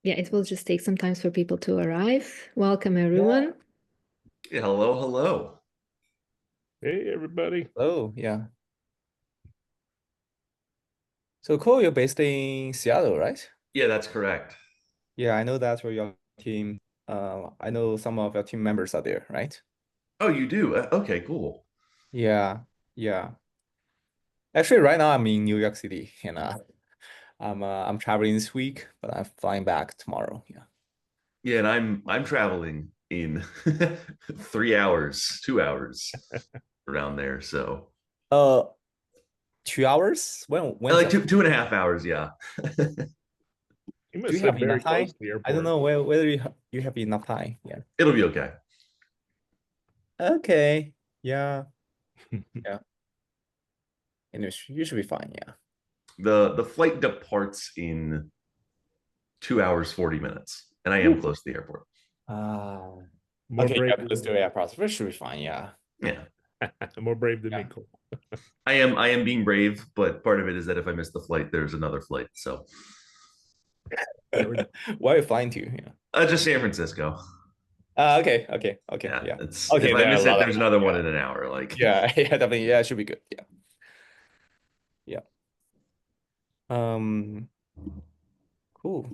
Yeah, it will just take some time for people to arrive. Welcome, everyone. Yeah, hello, hello. Hey, everybody. Oh, yeah. So Cole, you're based in Seattle, right? Yeah, that's correct. Yeah, I know that's where your team. I know some of your team members are there, right? Oh, you do? Okay, cool. Yeah, yeah. Actually, right now I'm in New York City, and I'm traveling this week, but I'm flying back tomorrow. Yeah. Yeah, and I'm traveling in 3 hours, 2 hours around there. So Uh, 2 hours? When's like that? two and a half hours, yeah. You Do you must live have very enough close time? to the I don't airport. know whether you have enough time. Yeah. It'll be okay. Okay. Yeah. Yeah. And you should be fine. Yeah. The flight departs in 2 hours, 40 minutes, and I am Whew. close to the airport. Ah. More Okay. brave Yeah, than let's do it. Yeah, should be fine. Yeah. Yeah. more brave than me, Yeah. Cole. I am being brave, but part of it is that if I miss the flight, there's another flight. So Where are you flying to? Yeah. just San Francisco. Okay. Yeah, Yeah. it's if Okay, I there are a miss it, lot of there's another one yeah. in an hour. Like Yeah, yeah, definitely. Yeah, it should be good. Yeah. Yeah. Cool.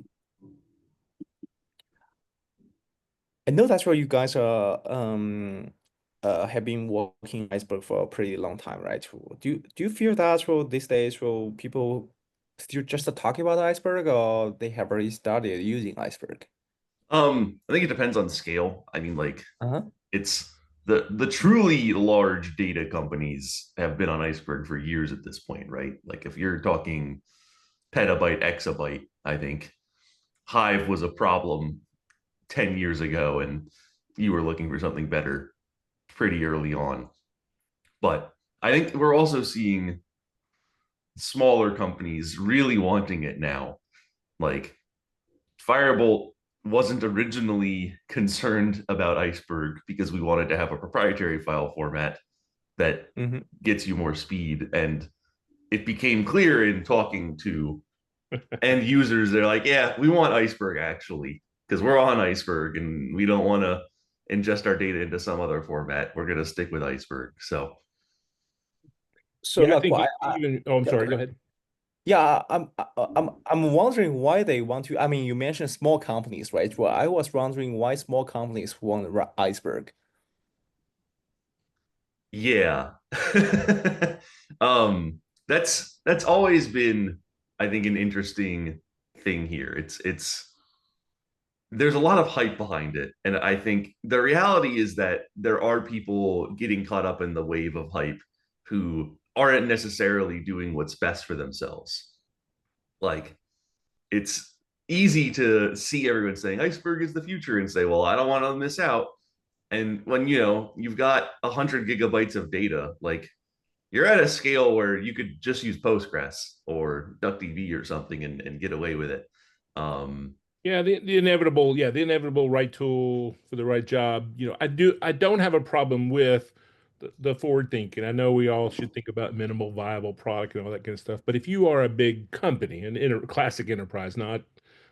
I know that's where you guys are have been working Iceberg for a pretty long time, right? Do you feel that these days people still just talking about Iceberg or they have already started using Iceberg? I think it depends on scale. I mean, like Uh-huh. it's the truly large data companies have been on Iceberg for years at this point, right? Like if you're talking petabyte, exabyte, I think Hive was a problem 10 years ago and you were looking for something better pretty early on. But I think we're also seeing smaller companies really wanting it now. Like Firebolt wasn't originally concerned about Iceberg because we wanted to have a proprietary file format that Mm-hmm. gets you more speed. And it became clear in talking to end users, they're like, yeah, we want Iceberg actually, because we're on Iceberg and we don't want to ingest our data into some other format. We're going to stick with Iceberg. So, So Yeah, I look, think I even. Oh, I'm yeah, sorry. Go ahead. yeah, I'm wondering why they want to. I mean, you mentioned small companies, right? Well, I was wondering why small companies want Iceberg. yeah. um, that's always been, I think, an interesting thing here. It's there's a lot of hype behind it. And I think the reality is that there are people getting caught up in the wave of hype who aren't necessarily doing what's best for themselves. Like, it's easy to see everyone saying Iceberg is the future and say, well, I don't want to miss out. And when you've got 100 gigabytes of data, like you're at a scale where you could just use Postgres or DuckDB or something and get away with it. Um, Yeah, the inevitable. Yeah, the inevitable right tool for the right job. I don't have a problem with the forward thinking. I know we all should think about minimal viable product and all that kind of stuff. But if you are a big company, classic enterprise, not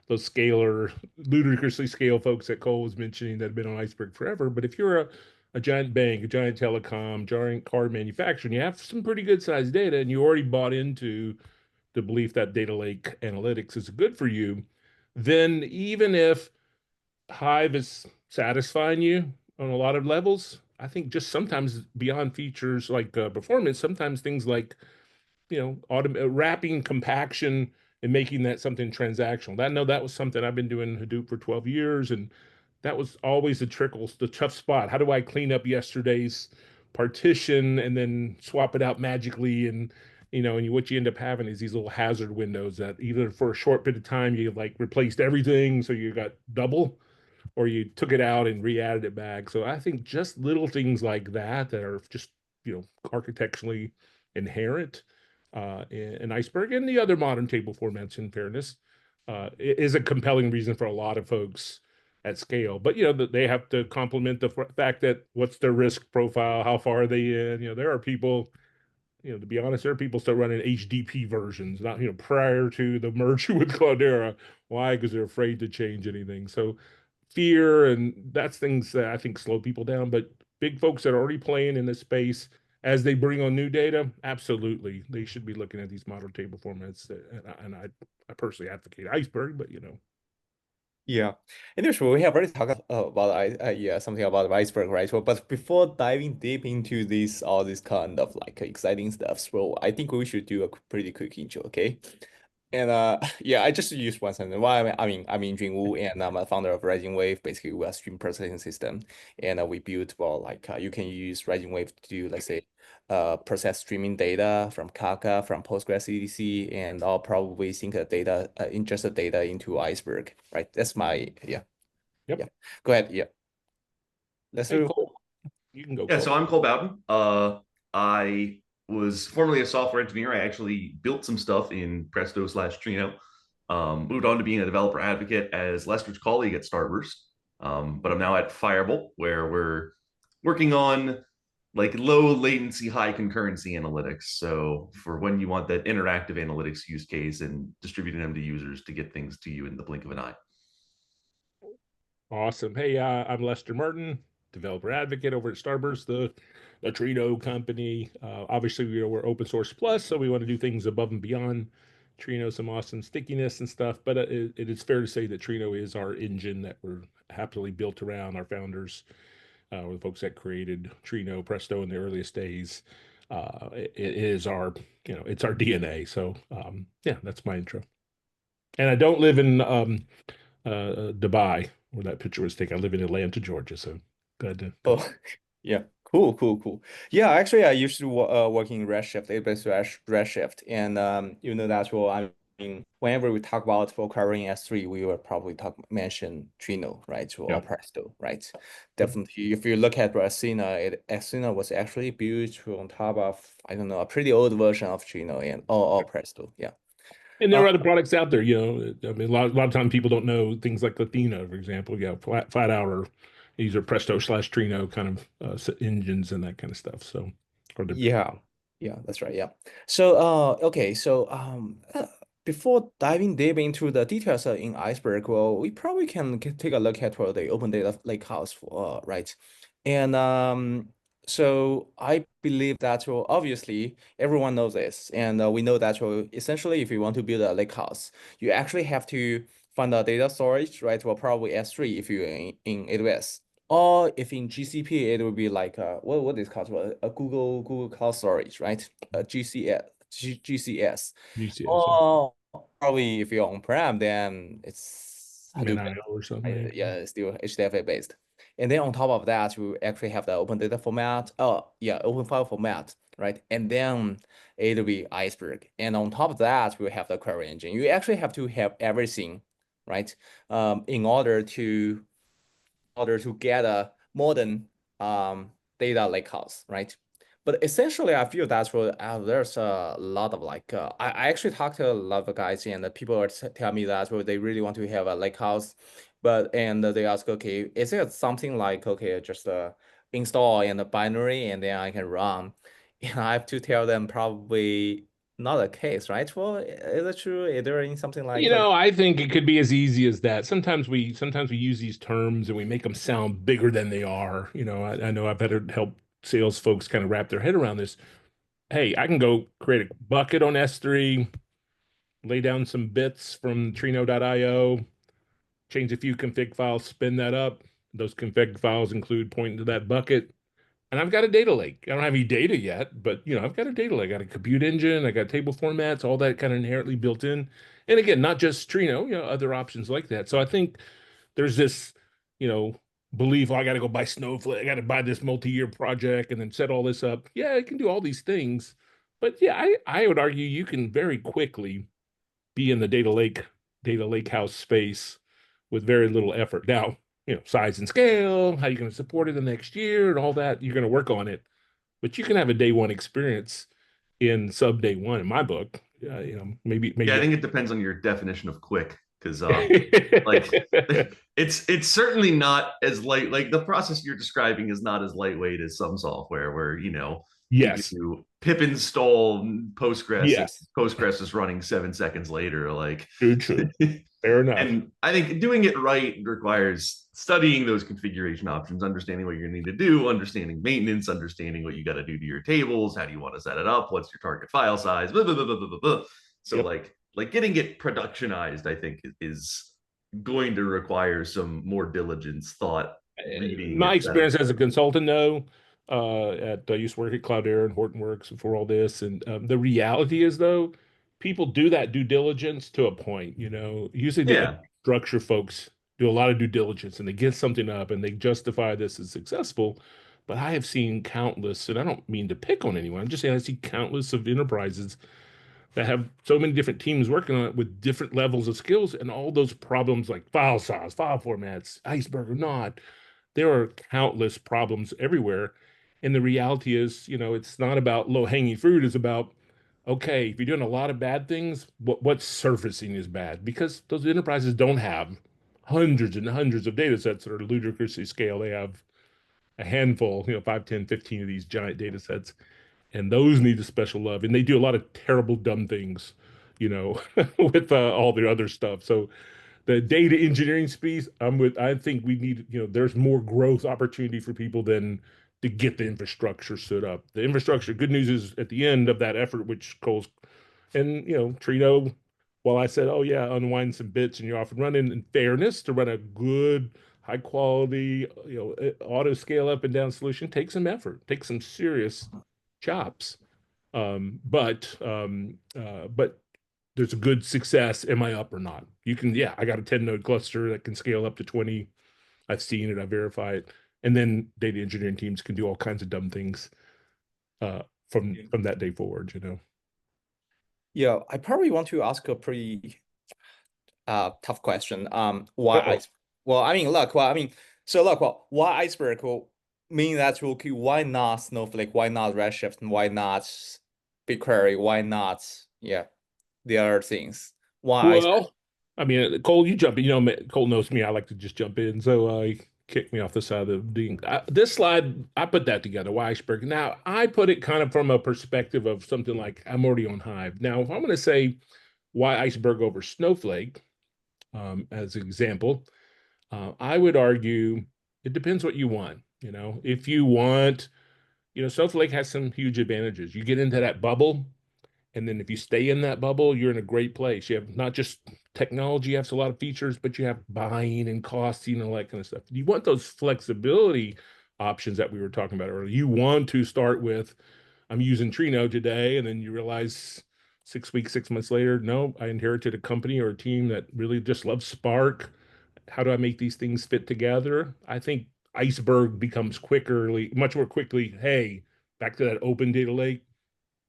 those scalar, ludicrously scale folks that Cole was mentioning that have been on Iceberg forever. But if you're a giant bank, a giant telecom, giant car manufacturer, and you have some pretty good sized data, and you already bought into the belief that data lake analytics is good for you, then even if Hive is satisfying you on a lot of levels, I think just sometimes beyond features like performance, sometimes things like wrapping compaction and making that something transactional. I know that was something I've been doing Hadoop for 12 years, and that was always the tough spot. How do I clean up yesterday's partition and then swap it out magically? And what you end up having is these little hazard windows that either for a short bit of time you like replaced everything, so you got double, or you took it out and re-added it back. So I think just little things like that are just architecturally inherent in Iceberg and the other modern table formats, in fairness, is a compelling reason for a lot of folks at scale. But they have to complement the fact that what's their risk profile, how far are they in. There are people to be honest, there are people still running HDP versions, not, prior to the merger with Cloudera. Why? Because they're afraid to change anything. So fear, and that's things that I think slow people down. But big folks that are already playing in this space, as they bring on new data, absolutely, they should be looking at these model table formats. And I personally advocate Iceberg, but Yeah, and there's we have already talked about yeah, something about Iceberg, right? So, but before diving deep into this all this kind of like exciting stuff, so I think we should do a pretty quick intro, okay? And yeah, I just use one sentence. Well, I'm Yingjun Wu, and I'm a founder of RisingWave. Basically, we're a stream processing system, and we built you can use RisingWave to do, let's say, process streaming data from Kafka, from Postgres EDC, and I'll probably sync the data, ingest the data into Iceberg, right? That's my Yep. Yeah. Go ahead. Yeah. Let's Hey, do. Cole, you can go. Yeah, Cole. so I'm Cole Bowden. I was formerly a software engineer. I actually built some stuff in Presto/Trino. Moved on to being a developer advocate as Lester's colleague at Starburst. But I'm now at Firebolt, where we're working on like low latency, high concurrency analytics. So for when you want that interactive analytics use case and distributing them to users to get things to you in the blink of an eye. Awesome. Hey, I'm Lester Martin, developer advocate over at Starburst, the Trino company. Obviously, we're open source plus, so we want to do things above and beyond Trino, some awesome stickiness and stuff. But it is fair to say that Trino is our engine that we're happily built around. Our founders, or the folks that created Trino, Presto in the earliest days. It is our, it's our DNA. So yeah, that's my intro. And I don't live in Dubai, where that picture was taken. I live in Atlanta, Georgia, so glad to. Oh, yeah, cool. Yeah, actually, I used to work in Redshift, AWS Redshift, and that's what I mean. Whenever we talk about for covering S3, we will probably mention Trino, right, or Presto, right? Definitely, if you look at Asina, Asina was actually built on top of, I don't know, a pretty old version of Trino and or Presto, yeah. And there are other products out there, I mean, a lot of times people don't know things like Athena, for example. Yeah, flat hour. These are Presto/Trino kind of engines and that kind of stuff. So, yeah, that's right. Yeah. So, okay. So, before diving deep into the details in Iceberg, well, we probably can take a look at the open data lakehouse, right? And so I believe that obviously everyone knows this, and we know that essentially if you want to build a lakehouse, you actually have to find a data storage, right? Well, probably S3 if you're in AWS. Or if in GCP, it would be like what is called a Google Cloud Storage, right? GCS. Or probably if you're on-prem, then it's Hadoop or something. Yeah, it's still HDFA based. And then on top of that, we actually have the open data format. Oh, yeah, open file format, right? And then it'll be Iceberg. And on top of that, we have the query engine. You actually have to have everything, right? In order to get a modern data lakehouse, right? But essentially, I feel that's what there's a lot of I actually talked to a lot of guys, and the people are tell me that they really want to have a lakehouse, and they ask, okay, is it something like, okay, just install in the binary and then I can run? And I have to tell them probably not the case, right? Well, is it true? Is there something like I think it could be as easy as that. Sometimes we use these terms and we make them sound bigger than they are. I know I've had to help sales folks kind of wrap their head around this. Hey, I can go create a bucket on S3, lay down some bits from Trino.io, change a few config files, spin that up. Those config files include pointing to that bucket. And I've got a data lake. I don't have any data yet, but I've got a data lake. I got a compute engine. I got table formats, all that kind of inherently built in. And again, not just Trino, other options like that. So I think there's this, belief, I got to go buy Snowflake. I got to buy this multi-year project and then set all this up. Yeah, I can do all these things. But yeah, I would argue you can very quickly be in the data lake house space with very little effort. Now, size and scale, how you're going to support it the next year and all that, you're going to work on it. But you can have a day one experience in sub day one in my book. Maybe. Yeah, I think it depends on your definition of quick, because like it's certainly not as light. Like the process you're describing is not as lightweight as some software where Yes. pip install Postgres, and Yes. Postgres is running 7 seconds later. Like, True. Fair enough. And I think doing it right requires studying those configuration options, understanding what you're going to need to do, understanding maintenance, understanding what you got to do to your tables, how do you want to set it up, what's your target file size, blah, blah, blah, blah, blah, blah. So like getting it productionized, I think, is going to require some more diligence, thought, reading. My experience as a consultant, though, I used to work at Cloudera and Hortonworks before all this, and the reality is, though, people do that due diligence to a point. Usually the infrastructure folks do a lot of due diligence, and they get something up, and they justify this as successful. But I have seen countless, and I don't mean to pick on anyone. I'm just saying I see countless of enterprises that have so many different teams working on it with different levels of skills, and all those problems like file size, file formats, Iceberg or not. There are countless problems everywhere. And the reality is, it's not about low-hanging fruit. It's about, okay, if you're doing a lot of bad things, what surfacing is bad? Because those enterprises don't have hundreds and hundreds of data sets that are ludicrously scale. They have a handful, 5, 10, 15 of these giant data sets. And those need a special love. And they do a lot of terrible, dumb things, with all the other stuff. So the data engineering space, I think we need, there's more growth opportunity for people than to get the infrastructure stood up. The infrastructure, good news is at the end of that effort, which Cole's, and, Trino, while I said, oh yeah, unwind some bits and you're off and running, in fairness, to run a good, high quality, auto scale up and down solution takes some effort, takes some serious chops. But there's a good success. Am I up or not? You can, I got a 10 node cluster that can scale up to 20. I've seen it, I verify it. And then data engineering teams can do all kinds of dumb things from that day forward, Yeah, I probably want to ask a pretty tough question. Why why Iceberg? Well, meaning that's okay, why not Snowflake? Why not Redshift? And why not BigQuery? Why not, the other things? Why Iceberg? I mean, Cole, you jump in. Cole knows me. I like to just jump in. So kick me off the side of this slide. I put that together. Why Iceberg? Now, I put it kind of from a perspective of something like I'm already on Hive. Now, if I'm going to say why Iceberg over Snowflake, as an example, I would argue it depends what you want. If you want, Snowflake has some huge advantages. You get into that bubble, and then if you stay in that bubble, you're in a great place. You have not just technology, you have a lot of features, but you have buying and costing and all that kind of stuff. You want those flexibility options that we were talking about earlier. You want to start with, I'm using Trino today, and then you realize 6 weeks, 6 months later, no, I inherited a company or a team that really just loves Spark. How do I make these things fit together? I think Iceberg becomes much more quickly, hey, back to that open data lake.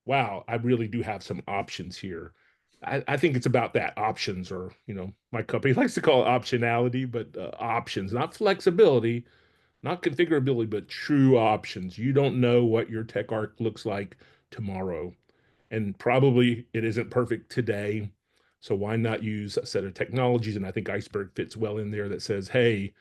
Wow, I really do have some options here. I think it's about that options, or, my company likes to call it optionality, but options, not flexibility, not configurability, but true options. You don't know what your tech arc looks like tomorrow. And probably it isn't perfect today. So why not use a set of technologies? And I think Iceberg fits well in there that says, hey,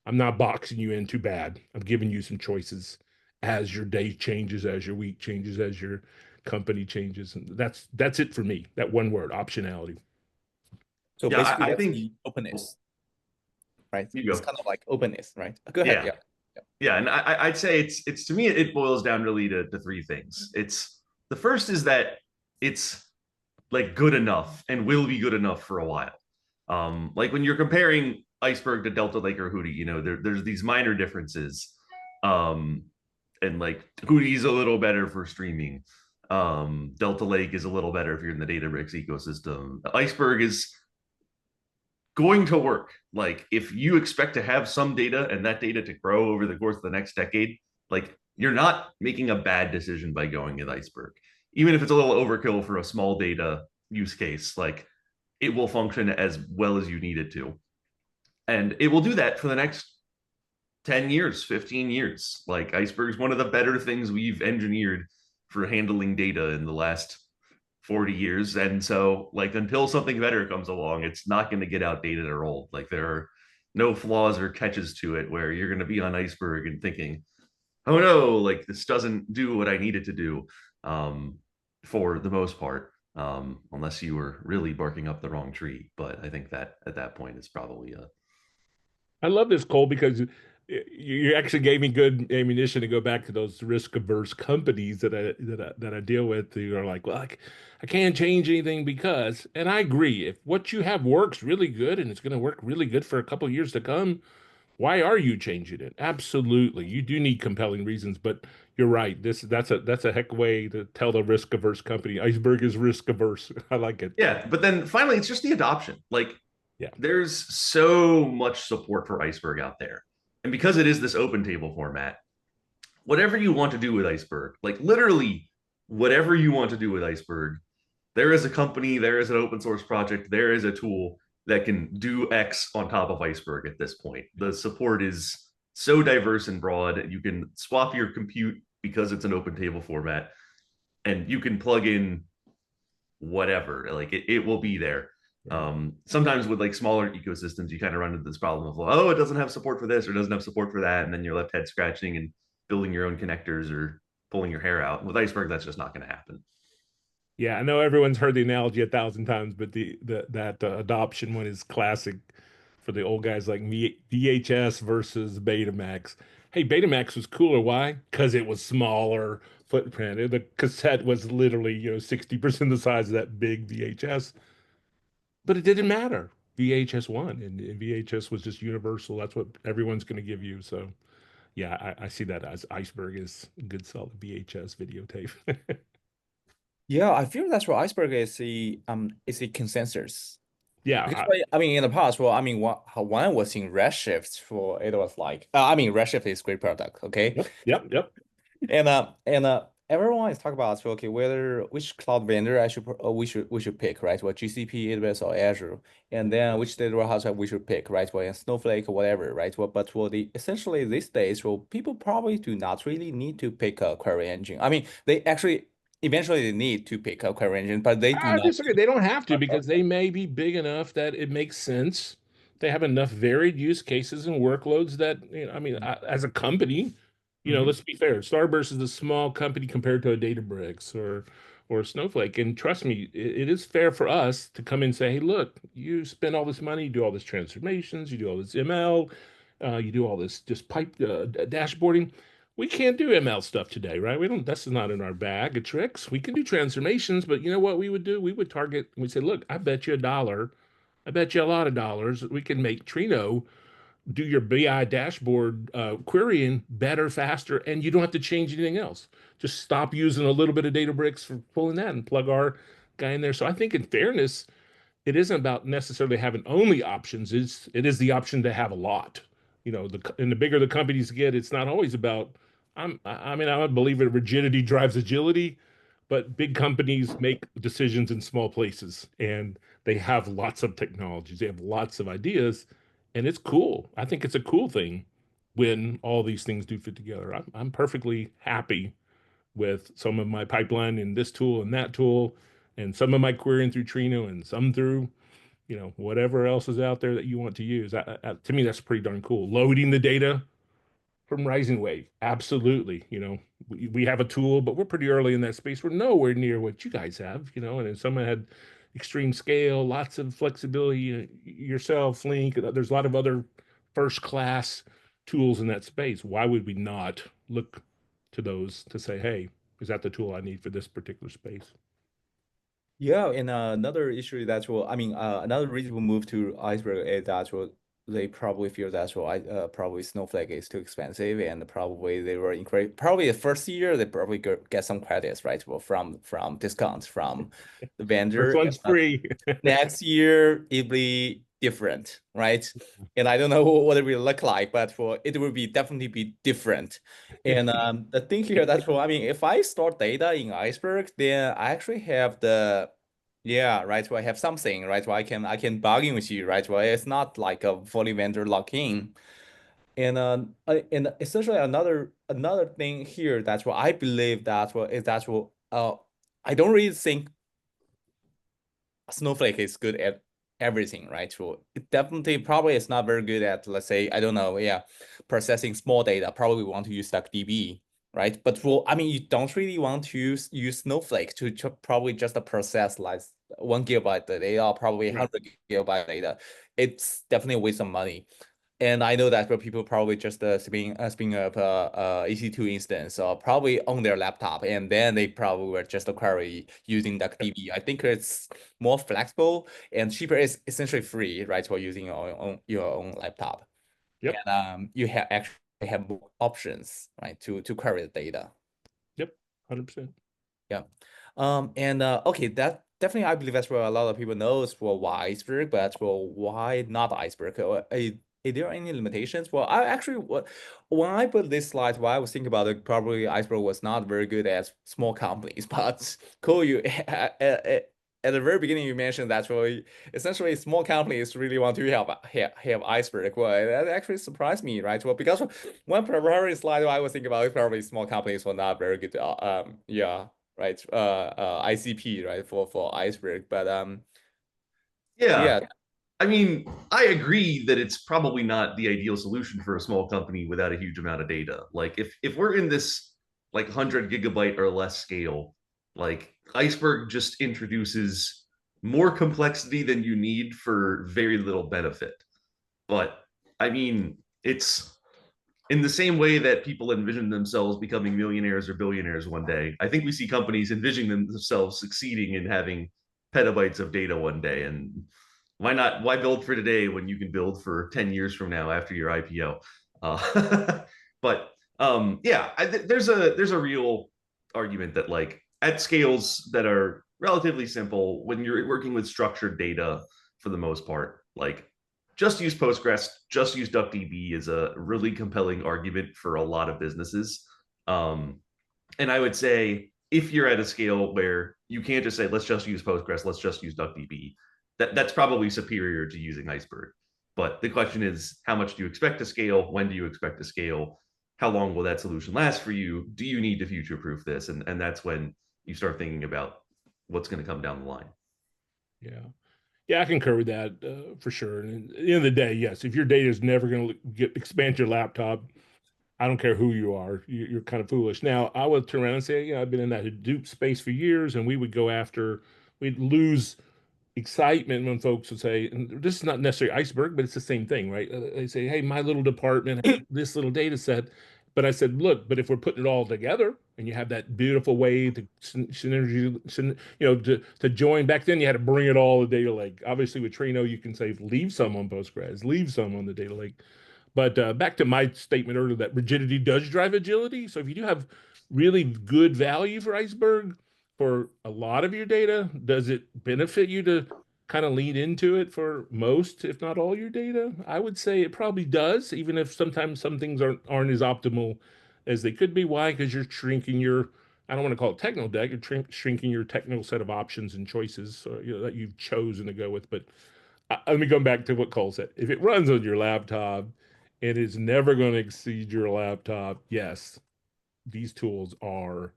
I'm not boxing you in too bad. I'm giving you some choices as your day changes, as your week changes, as your company changes. And that's it for me. That one word, optionality. So basically, I think the openness, right? You go. It's kind of like openness, right? Go ahead. Yeah, and I'd say it's to me it boils down really to three things. It's the first is that it's like good enough and will be good enough for a while. Like when you're comparing Iceberg to Delta Lake or Hootie, there's these minor differences. And like Hootie's a little better for streaming. Delta Lake is a little better if you're in the Databricks ecosystem. Iceberg is going to work. Like if you expect to have some data and that data to grow over the course of the next decade, like you're not making a bad decision by going with Iceberg. Even if it's a little overkill for a small data use case, like it will function as well as you need it to. And it will do that for the next 10 years, 15 years. Like Iceberg is one of the better things we've engineered for handling data in the last 40 years. And so like until something better comes along, it's not going to get outdated or old. Like there are no flaws or catches to it where you're going to be on Iceberg and thinking, oh no, like this doesn't do what I need it to do, for the most part, unless you were really barking up the wrong tree. But I think that at that point it's probably a I love this, Cole, because you actually gave me good ammunition to go back to those risk-averse companies that I deal with who are like, well, I can't change anything because, and I agree, if what you have works really good and it's going to work really good for a couple of years to come, why are you changing it? Absolutely, you do need compelling reasons, but you're right. That's a heck way to tell the risk-averse company. Iceberg is risk-averse. I like it. yeah. But then finally, it's just the adoption. Like Yeah. there's so much support for Iceberg out there, and because it is this open table format, whatever you want to do with Iceberg, like literally whatever you want to do with Iceberg, there is a company, there is an open source project, there is a tool that can do X on top of Iceberg at this point. The support is so diverse and broad. You can swap your compute because it's an open table format, and you can plug in whatever, like it will be there. Sometimes with like smaller ecosystems, you kind of run into this problem of, oh, it doesn't have support for this or doesn't have support for that. And then you're left head scratching and building your own connectors or pulling your hair out. With Iceberg, that's just not going to happen. Yeah, I know everyone's heard the analogy 1,000 times, but that adoption one is classic for the old guys like me, VHS versus Betamax. Hey, Betamax was cooler. Why? Because it was smaller footprint. The cassette was literally, 60% the size of that big VHS, but it didn't matter. VHS won, and VHS was just universal. That's what everyone's going to give you. So, yeah, I see that as Iceberg is a good solid VHS videotape. Yeah, I feel that's what Iceberg is a consensus. Yeah, Because I mean, in the past, well, I mean, when I was in Redshift, for it was like, I mean, Redshift is great product, okay? yep. And everyone is talking about, so, okay, which cloud vendor we should pick, right? Well, GCP, AWS, or Azure, and then which data warehouse we should pick, right? Well, and Snowflake, whatever, right? Well, but for essentially these days, well, people probably do not really need to pick a query engine. I mean, they actually eventually they need to pick a query engine, but they do I not. disagree. They don't have to because they may be big enough that it makes sense. They have enough varied use cases and workloads that, I mean, as a company, let's be fair. Starburst is a small company compared to a Databricks or Snowflake. And trust me, it is fair for us to come in and say, hey, look, you spend all this money, you do all this transformations, you do all this ML, you do all this just pipe dashboarding. We can't do ML stuff today, right? We don't, that's not in our bag of tricks. We can do transformations, but you know what we would do? We would target, we say, look, I bet you $1. I bet you a lot of dollars. We can make Trino do your BI dashboard querying better, faster, and you don't have to change anything else. Just stop using a little bit of Databricks for pulling that and plug our guy in there. So I think in fairness, it isn't about necessarily having only options. It is the option to have a lot. The bigger the companies get, it's not always about. I mean, I'm a believer rigidity drives agility, but big companies make decisions in small places, and they have lots of technologies. They have lots of ideas, and it's cool. I think it's a cool thing when all these things do fit together. I'm perfectly happy with some of my pipeline in this tool and that tool, and some of my querying through Trino and some through, whatever else is out there that you want to use. To me, that's pretty darn cool. Loading the data from RisingWave, absolutely. We have a tool, but we're pretty early in that space. We're nowhere near what you guys have, and then someone had extreme scale, lots of flexibility, yourself, Flink. There's a lot of other first class tools in that space. Why would we not look to those to say, hey, is that the tool I need for this particular space? Yeah, and another issue that's well, I mean, another reason we move to Iceberg is that well, they probably feel that well, probably Snowflake is too expensive, and probably they were probably the first year they probably get some credits, right? Well, from discounts from the vendor. First one's free. Next year it'll be different, right? And I don't know what it will look like, but it will definitely be different. And the thing here that's I mean, if I store data in Iceberg, then I actually have right. So I have something, right? So I can bargain with you, right? Well, it's not like a fully vendor lock-in. And essentially another thing here that's what I believe is I don't really think Snowflake is good at everything, right? So it definitely probably is not very good at, let's say, I don't know, processing small data. Probably want to use DuckDB, right? But I mean, you don't really want to use Snowflake to probably just process like 1 GB data or probably 100 GB data. It's definitely a waste of money. And I know that for people probably just spin up EC2 instance or probably on their laptop, and then they probably were just query using DuckDB. I think it's more flexible and cheaper. It's essentially free, right, for using on your own laptop. Yep. And you actually have more options, right, to query the data. Yep, 100%. Yeah. Okay, that definitely I believe that's what a lot of people knows for why Iceberg, but for why not Iceberg? Is there any limitations? Well, I actually when I put this slide, what I was thinking about it, probably Iceberg was not very good at small companies, but Cole, you at the very beginning you mentioned that really essentially small companies really want to have Iceberg. Well, that actually surprised me, right? Well, because one primary slide I was thinking about is probably small companies were not very good. Yeah. Right, ICP, right, for Iceberg, but Yeah. I mean, I agree that it's probably not the ideal solution for a small company without a huge amount of data. Like if we're in this like 100 gigabyte or less scale, like Iceberg just introduces more complexity than you need for very little benefit. But I mean, it's in the same way that people envision themselves becoming millionaires or billionaires one day. I think we see companies envisioning themselves succeeding in having petabytes of data one day. And why not? Why build for today when you can build for 10 years from now after your IPO? But yeah, there's a real argument that like at scales that are relatively simple, when you're working with structured data for the most part, like just use Postgres, just use DuckDB is a really compelling argument for a lot of businesses. And I would say if you're at a scale where you can't just say, let's just use Postgres, let's just use DuckDB, that's probably superior to using Iceberg. But the question is, how much do you expect to scale? When do you expect to scale? How long will that solution last for you? Do you need to future proof this? And that's when you start thinking about what's going to come down the line. Yeah. Yeah, I concur with that for sure. And at the end of the day, yes, if your data is never going to expand your laptop, I don't care who you are, you're kind of foolish. Now, I would turn around and say, I've been in that Hadoop space for years, and we'd lose excitement when folks would say, and this is not necessarily Iceberg, but it's the same thing, right? They say, hey, my little department has this little data set. But I said, look, but if we're putting it all together and you have that beautiful way to synergy, to join, back then you had to bring it all to data lake. Obviously with Trino, you can say, leave some on Postgres, leave some on the data lake. But back to my statement earlier, that rigidity does drive agility. So if you do have really good value for Iceberg for a lot of your data, does it benefit you to kind of lean into it for most, if not all your data? I would say it probably does, even if sometimes some things aren't as optimal as they could be. Why? Because you're shrinking your, I don't want to call it technical deck, you're shrinking your technical set of options and choices that you've chosen to go with. But let me go back to what Cole said. If it runs on your laptop, it is never going to exceed your laptop. Yes, these tools are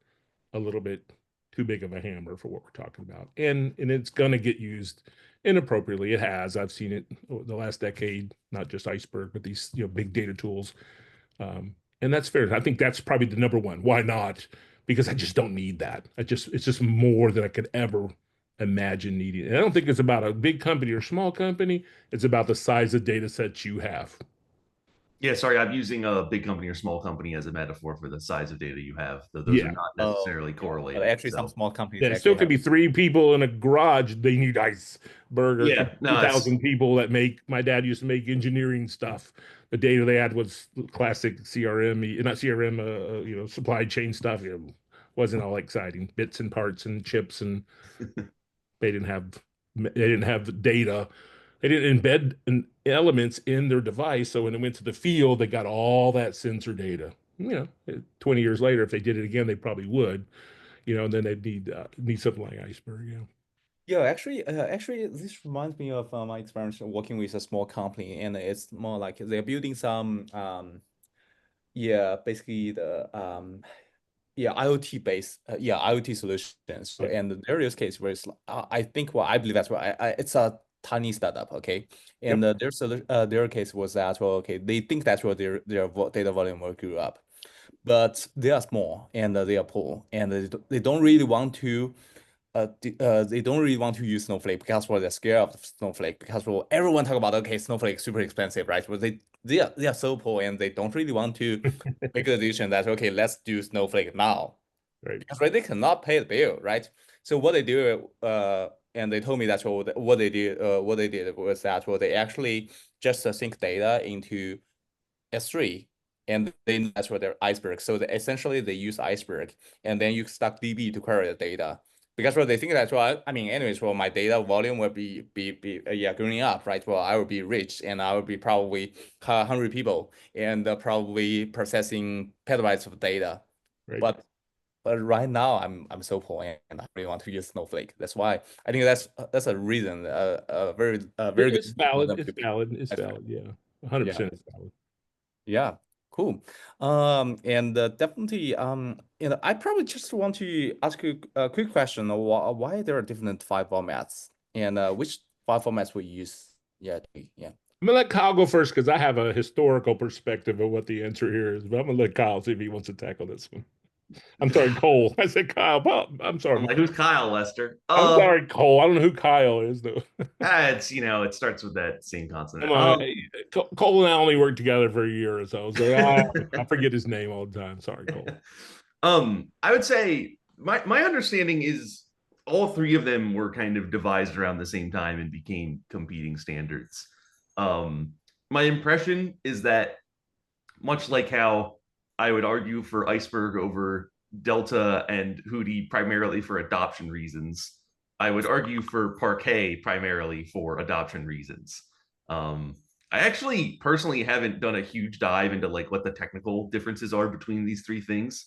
a little bit too big of a hammer for what we're talking about. And it's going to get used inappropriately. It has. I've seen it over the last decade, not just Iceberg, but these big data tools. And that's fair. I think that's probably the number one. Why not? Because I just don't need that. It's just more than I could ever imagine needing. And I don't think it's about a big company or small company. It's about the size of data sets you have. Yeah, sorry, I'm using a big company or small company as a metaphor for the size of data you have. Those Yeah. are not necessarily correlated. But actually, so. some small companies Yeah, it still could be 3 people in a garage. They need Iceberg, or Yeah, no, 2,000 people that my dad used to make engineering stuff. The data they had was classic CRM, not CRM, supply chain stuff. It wasn't all exciting. Bits and parts and chips, and they didn't have data. They didn't embed elements in their device. So when it went to the field, they got all that sensor data. 20 years later, if they did it again, they probably would. And then they'd need something like Iceberg. Yeah, actually, this reminds me of my experience working with a small company, and it's more like they're building some, basically the IoT based, IoT solutions. Yeah. And the use case where it's, I think, well, I believe that's why it's a tiny startup, okay? And their case was that, well, okay, they think that's what their data volume will grow up, but they are small and they are poor, and they don't really want to use Snowflake because they're scared of Snowflake, because everyone talk about, okay, Snowflake super expensive, right? But they are so poor and they don't really want to make the decision that, okay, let's do Snowflake now, Right. because they cannot pay the bill, right? So what they do, and they told me that what they did was that, well, they actually just sync data into S3, and then that's what their Iceberg. So essentially they use Iceberg, and then you stack DB to query the data. Because they think that, well, I mean, anyways, well, my data volume will be going up, right? Well, I will be rich, and I will be probably 100 people, and probably processing petabytes of data. Right. But right now I'm so poor, and I really want to use Snowflake. That's why I think that's a reason, very good. It's valid. It's valid. It's valid. Yeah, 100% is valid. Yeah, cool. And definitely, I probably just want to ask you a quick question: why there are different file formats, and which file formats we use? Yeah. I'm gonna let Kyle go first because I have a historical perspective of what the answer here is, but I'm gonna let Kyle see if he wants to tackle this one. I'm sorry, Cole. I said Kyle. I'm sorry. I'm like, who's Kyle, Lester? I'm sorry, Cole. I don't know who Kyle is, though. It's, it starts with that same consonant. Come on. Cole and I only worked together for a year or so. So I forget his name all the time. Sorry, Cole. I would say my understanding is all three of them were kind of devised around the same time and became competing standards. My impression is that, much like how I would argue for Iceberg over Delta and Hootie primarily for adoption reasons, I would argue for Parquet primarily for adoption reasons. I actually personally haven't done a huge dive into like what the technical differences are between these three things.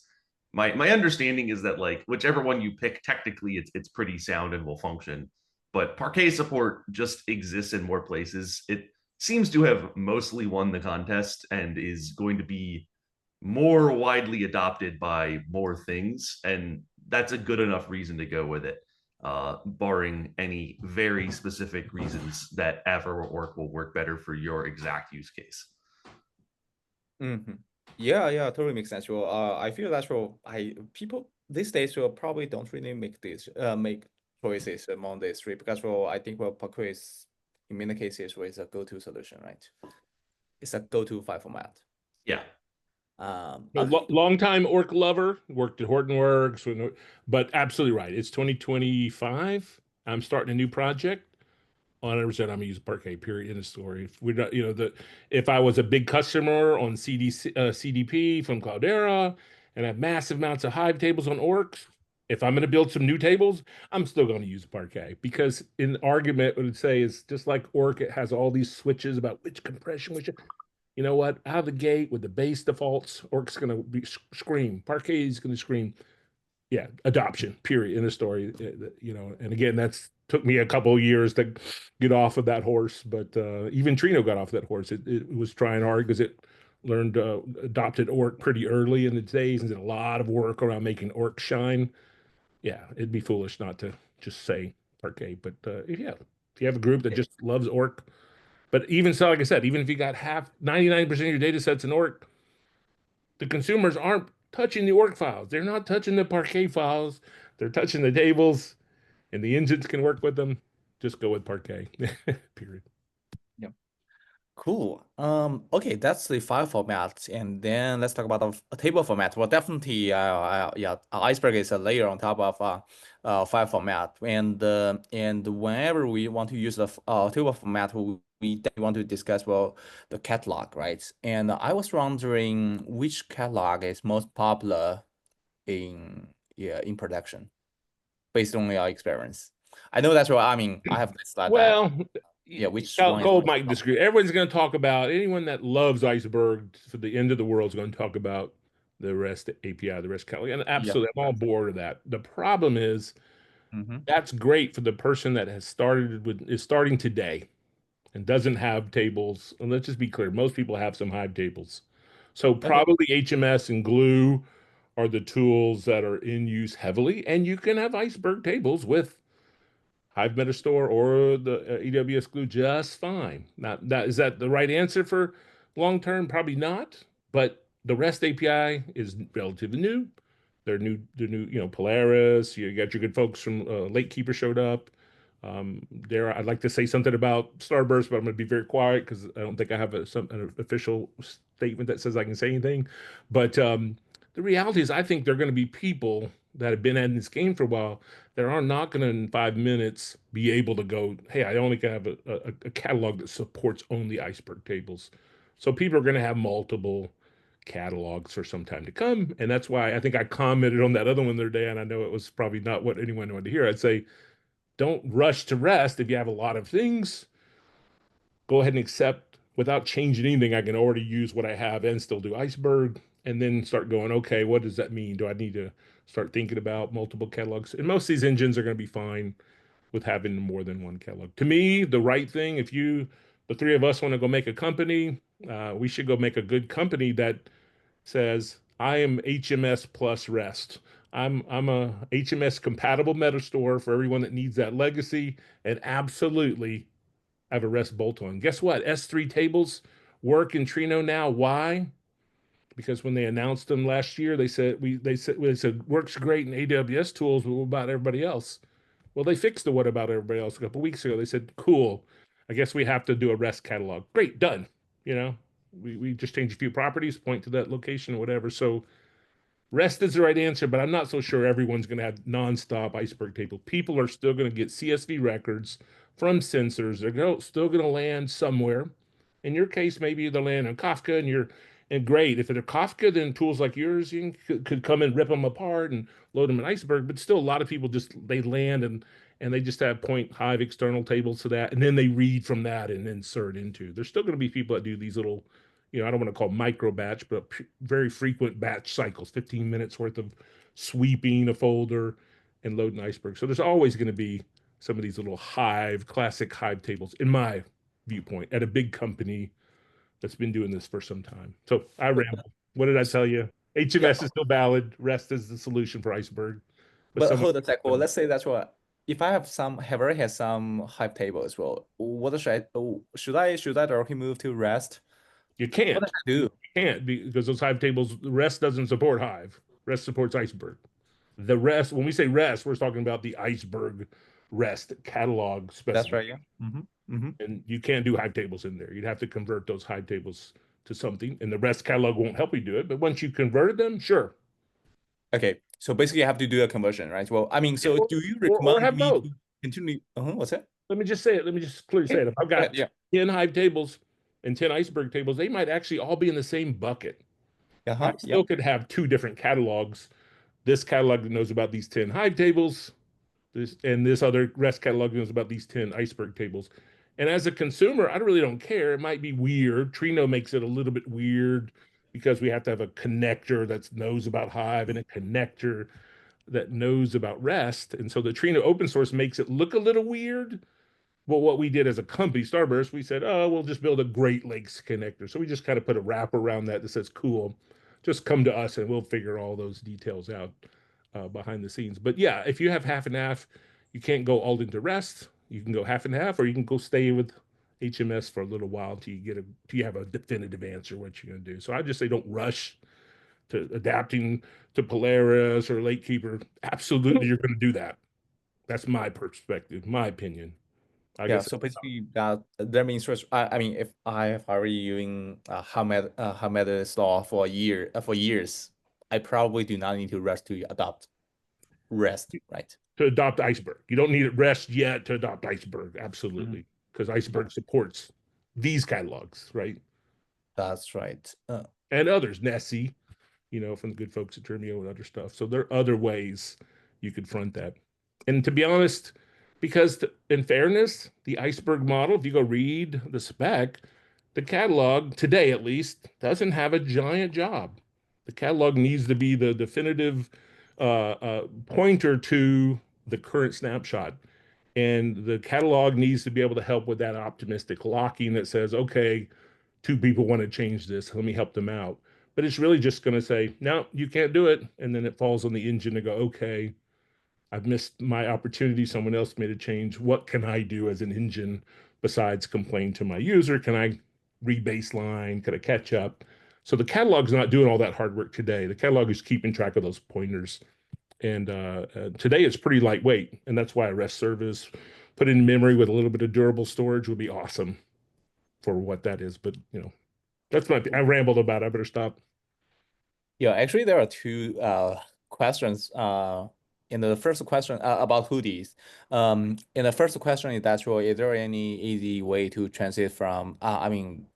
My understanding is that like whichever one you pick, technically it's pretty sound and will function. But Parquet support just exists in more places. It seems to have mostly won the contest and is going to be more widely adopted by more things, and that's a good enough reason to go with it, barring any very specific reasons that Avro or Orc will work better for your exact use case. Yeah, totally makes sense. Well, I feel that's people these days will probably don't really make choices among these three, because I think Parquet is in many cases is a go-to solution, right? It's a go-to file format. Yeah. Long time Orc lover, worked at Hortonworks, but absolutely right. It's 2025. I'm starting a new project. 100%, I'm gonna use Parquet. Period. In the story. If we're not, if I was a big customer on CDP from Cloudera and have massive amounts of Hive tables on Orcs, if I'm going to build some new tables, I'm still going to use Parquet, because in argument, what it would say is just like Orc, it has all these switches about which compression, you know what, out of the gate with the base defaults, Orc's going to scream. Parquet is going to scream. Yeah, adoption, period, in the story. And again, that's took me a couple of years to get off of that horse, but even Trino got off that horse. It was trying hard because it learned adopted Orc pretty early in its days and did a lot of work around making Orc shine. Yeah, it'd be foolish not to just say Parquet, but if you have a group that just loves Orc, but even so, like I said, even if you got 99% of your data sets in Orc, the consumers aren't touching the Orc files. They're not touching the Parquet files. They're touching the tables, and the engines can work with them. Just go with Parquet. Period. Yeah. Cool. Okay, that's the file format, and then let's talk about a table format. Well, definitely, Iceberg is a layer on top of file format, and whenever we want to use the table format, we definitely want to discuss the catalog, right? And I was wondering which catalog is most popular in production, based on your experience. I know that's what I mean. I have this slide. Well, which Gold might disagree. Everyone's going to talk about, anyone that loves Iceberg for the end of the world is going to talk about the REST API, the REST catalog, and absolutely, I'm on board with that. The problem is that's great for the person that is starting today and doesn't have tables. And let's just be clear, most people have some Hive tables. So probably HMS and Glue are the tools that are in use heavily. And you can have Iceberg tables with Hive Metastore or the AWS glue just fine. Is that the right answer for long term? Probably not. But the REST API is relatively new. They're new, Polaris. You got your good folks from Lakekeeper showed up. There, I'd like to say something about Starburst, but I'm going to be very quiet because I don't think I have an official statement that says I can say anything. But the reality is, I think there are going to be people that have been in this game for a while that are not going to, in 5 minutes, be able to go, hey, I only can have a catalog that supports only Iceberg tables. So people are going to have multiple catalogs for some time to come. And that's why I think I commented on that other one the other day, and I know it was probably not what anyone wanted to hear. I'd say, don't rush to rest. If you have a lot of things, go ahead and accept without changing anything. I can already use what I have and still do Iceberg, and then start going, okay, what does that mean? Do I need to start thinking about multiple catalogs? And most of these engines are going to be fine with having more than one catalog. To me, the right thing, if the three of us want to go make a company, we should go make a good company that says, I am HMS plus REST. I'm a HMS compatible metastore for everyone that needs that legacy, and absolutely have a REST bolt-on. Guess what? S3 tables work in Trino now. Why? Because when they announced them last year, they said works great in AWS tools, but what about everybody else? Well, they fixed the what about everybody else a couple weeks ago. They said, cool, I guess we have to do a REST catalog. Great, done. We just change a few properties, point to that location or whatever. So REST is the right answer, but I'm not so sure everyone's going to have nonstop Iceberg table. People are still going to get CSV records from sensors. They're still going to land somewhere. In your case, maybe they'll land on Kafka, and great. If it's a Kafka, then tools like yours could come and rip them apart and load them in Iceberg. But still, a lot of people they land and they just have point Hive external tables to that, and then they read from that and insert into. There's still going to be people that do these little, I don't want to call micro batch, but very frequent batch cycles, 15 minutes worth of sweeping a folder and loading Iceberg. So there's always going to be some of these little classic Hive tables, in my viewpoint, at a big company that's been doing this for some time. So I ramble. What did I tell you? HMS is still valid. REST is the solution for Iceberg. But hold on a sec. Well, let's say that's what. If I have already had some Hive table as well, what should I directly move to REST? You can't. What should I do? You can't, because those Hive tables, REST doesn't support Hive. REST supports Iceberg. The REST, when we say REST, we're talking about the Iceberg REST catalog specification. That's right, yeah. And you can't do Hive tables in there. You'd have to convert those Hive tables to something, and the REST catalog won't help you do it. But once you converted them, sure. Okay, so basically, you have to do a conversion, right? Well, I mean, so do you recommend me to continue? What's that? Let me just say it. Let me just clearly say it. If I've got 10 Hive tables and 10 Iceberg tables, they might actually all be in the same bucket. I still could have two different catalogs. This catalog that knows about these 10 Hive tables, this other REST catalog knows about these 10 Iceberg tables. And as a consumer, I really don't care. It might be weird. Trino makes it a little bit weird because we have to have a connector that knows about Hive and a connector that knows about REST. And so the Trino open source makes it look a little weird. Well, what we did as a company, Starburst, we said, oh, we'll just build a Great Lakes connector. So we just kind of put a wrap around that says, cool, just come to us and we'll figure all those details out behind the scenes. But yeah, if you have half and half, you can't go all into REST. You can go half and half, or you can go stay with HMS for a little while until you have a definitive answer what you're going to do. So I just say don't rush to adapting to Polaris or Lakekeeper. Absolutely, you're going to do that. That's my perspective, my opinion. I guess so basically that means I mean, if I have already using Hamed store for years, I probably do not need to rush to adopt REST, right? To adopt Iceberg. You don't need it REST yet to adopt Iceberg. Absolutely. Because Iceberg supports these catalogs, right? That's right. And others, Nessie, from the good folks at Termio and other stuff. So there are other ways you could front that. And to be honest, because in fairness, the Iceberg model, if you go read the spec, the catalog, today at least, doesn't have a giant job. The catalog needs to be the definitive pointer to the current snapshot. And the catalog needs to be able to help with that optimistic locking that says, okay, two people want to change this. Let me help them out. But it's really just going to say, no, you can't do it. And then it falls on the engine to go, okay, I've missed my opportunity. Someone else made a change. What can I do as an engine besides complain to my user? Can I re-baseline? Can I catch up? So the catalog's not doing all that hard work today. The catalog is keeping track of those pointers. And today it's pretty lightweight. And that's why a REST service put in memory with a little bit of durable storage would be awesome for what that is. But, you know, that's my, I rambled about it. I better stop. Yeah, actually, there are two questions. In the first question about hoodies. In the first question is that, is there any easy way to transit from? I mean,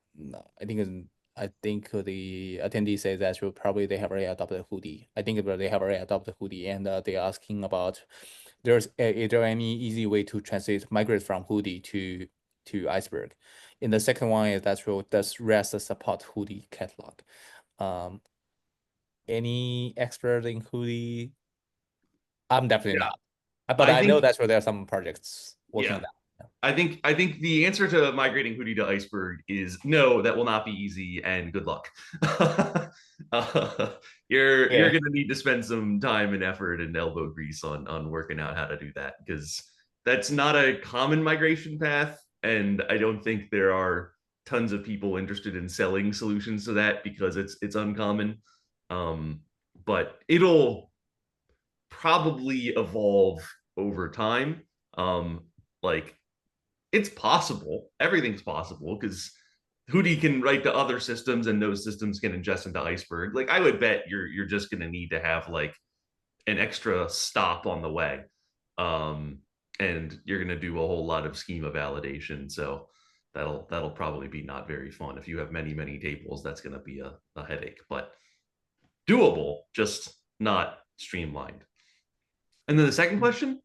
I think the attendee says that probably they have already adopted hoodie. I think they have already adopted hoodie, and they're asking about is there any easy way to migrate from hoodie to Iceberg? And the second one is that does REST support hoodie catalog? Any expert in hoodie? I'm definitely not, but I know that's where there are some projects working on that. I think the answer to migrating hoodie to Iceberg is no, that will not be easy, and good luck. You're going to need to spend some time and effort and elbow grease on working out how to do that, because that's not a common migration path, and I don't think there are tons of people interested in selling solutions to that because it's uncommon. But it'll probably evolve over time. Like, it's possible. Everything's possible because hoodie can write to other systems and those systems can ingest into Iceberg. Like, I would bet you're just going to need to have like an extra stop on the way. And you're going to do a whole lot of schema validation. So that'll probably be not very fun. If you have many tables, that's going to be a headache, but doable, just not streamlined. And then the second question?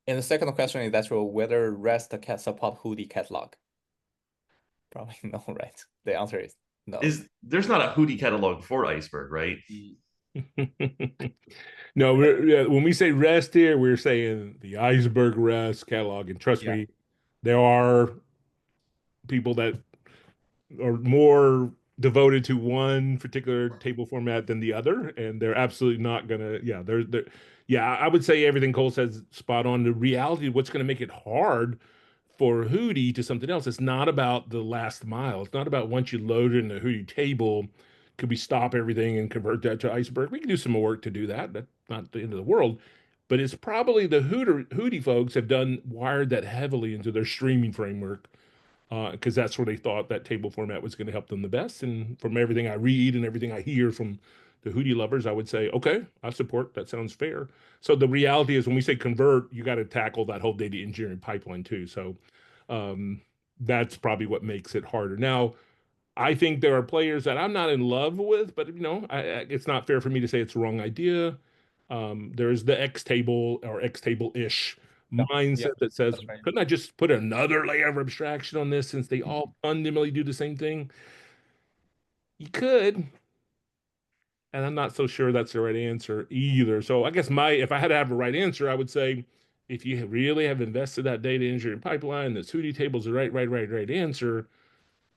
And the second question is that whether REST can support hoodie catalog. Probably no, right? The answer is no. There's not a hoodie catalog for Iceberg, right? No, when we say REST here, we're saying the Iceberg REST catalog. And trust me, there are people that are more devoted to one particular table format than the other, and they're absolutely not gonna. I would say everything Cole says spot on. The reality of what's going to make it hard for hoodie to something else. It's not about the last mile. It's not about once you load it in the hoodie table, could we stop everything and convert that to Iceberg? We can do some more work to do that. That's not the end of the world. But it's probably the hoodie folks have wired that heavily into their streaming framework, because that's where they thought that table format was going to help them the best. And from everything I read and everything I hear from the hoodie lovers, I would say, okay, I support. That sounds fair. So the reality is when we say convert, you got to tackle that whole data engineering pipeline too. So that's probably what makes it harder. Now, I think there are players that I'm not in love with, but it's not fair for me to say it's the wrong idea. There's the X table or X table-ish mindset that says, couldn't I just put another layer of abstraction on this since they all fundamentally do the same thing? You could. And I'm not so sure that's the right answer either. So I guess if I had to have a right answer, I would say, if you really have invested that data engineering pipeline, the 2D table is the right answer,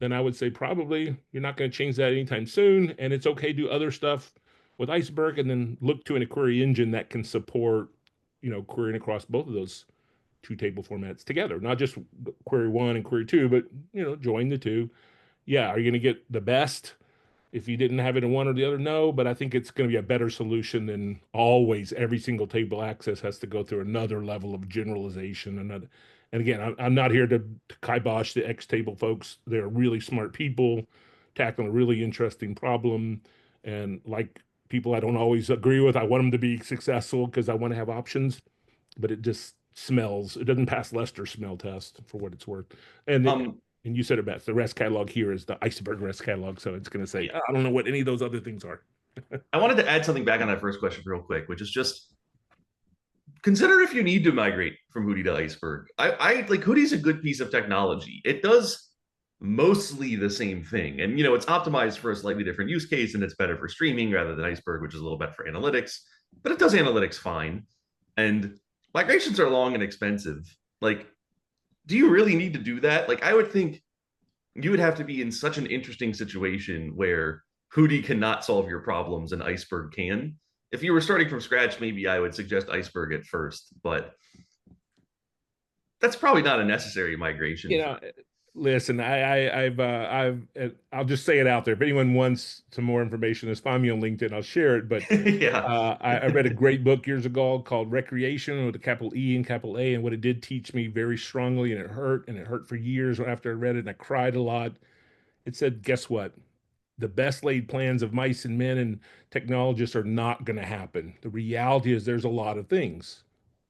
then I would say probably you're not going to change that anytime soon. And it's okay to do other stuff with Iceberg and then look to a query engine that can support, querying across both of those two table formats together, not just query one and query two, but, join the two. Yeah. Are you going to get the best if you didn't have it in one or the other? No, but I think it's going to be a better solution than always every single table access has to go through another level of generalization. And again, I'm not here to kibosh the X table folks. They're really smart people tackling a really interesting problem. And like people I don't always agree with, I want them to be successful because I want to have options, but it just smells. It doesn't pass Lester smell test for what it's worth. And you said it best. The REST catalog here is the Iceberg REST catalog. So it's going to say, I don't know what any of those other things are. I wanted to add something back on that first question real quick, which is just consider if you need to migrate from hoodie to Iceberg. I like hoodie's a good piece of technology. It does mostly the same thing. And, it's optimized for a slightly different use case, and it's better for streaming rather than Iceberg, which is a little better for analytics, but it does analytics fine. And migrations are long and expensive. Like, do you really need to do that? Like, I would think you would have to be in such an interesting situation where hoodie cannot solve your problems and Iceberg can. if you were starting from scratch, maybe I would suggest Iceberg at first, but that's probably not a necessary migration. You know, listen, I'll just say it out there. If anyone wants some more information, just find me on LinkedIn. I'll share it. But Yeah. I read a great book years ago called Recreation with a capital E and capital A. And what it did teach me very strongly, and it hurt for years after I read it, and I cried a lot. It said, guess what? The best laid plans of mice and men and technologists are not going to happen. The reality is there's a lot of things,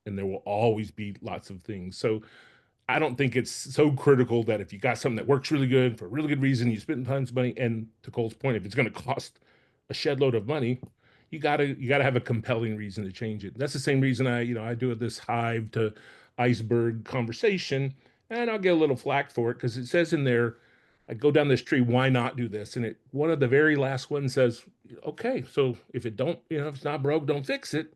and there will always be lots of things. So I don't think it's so critical that if you got something that works really good for a really good reason, you spend tons of money, and to Cole's point, if it's going to cost a shed load of money, you gotta have a compelling reason to change it. That's the same reason I do this Hive to Iceberg conversation, and I'll get a little flack for it because it says in there, I go down this tree, why not do this? And one of the very last ones says, okay, so if it don't, if it's not broke, don't fix it.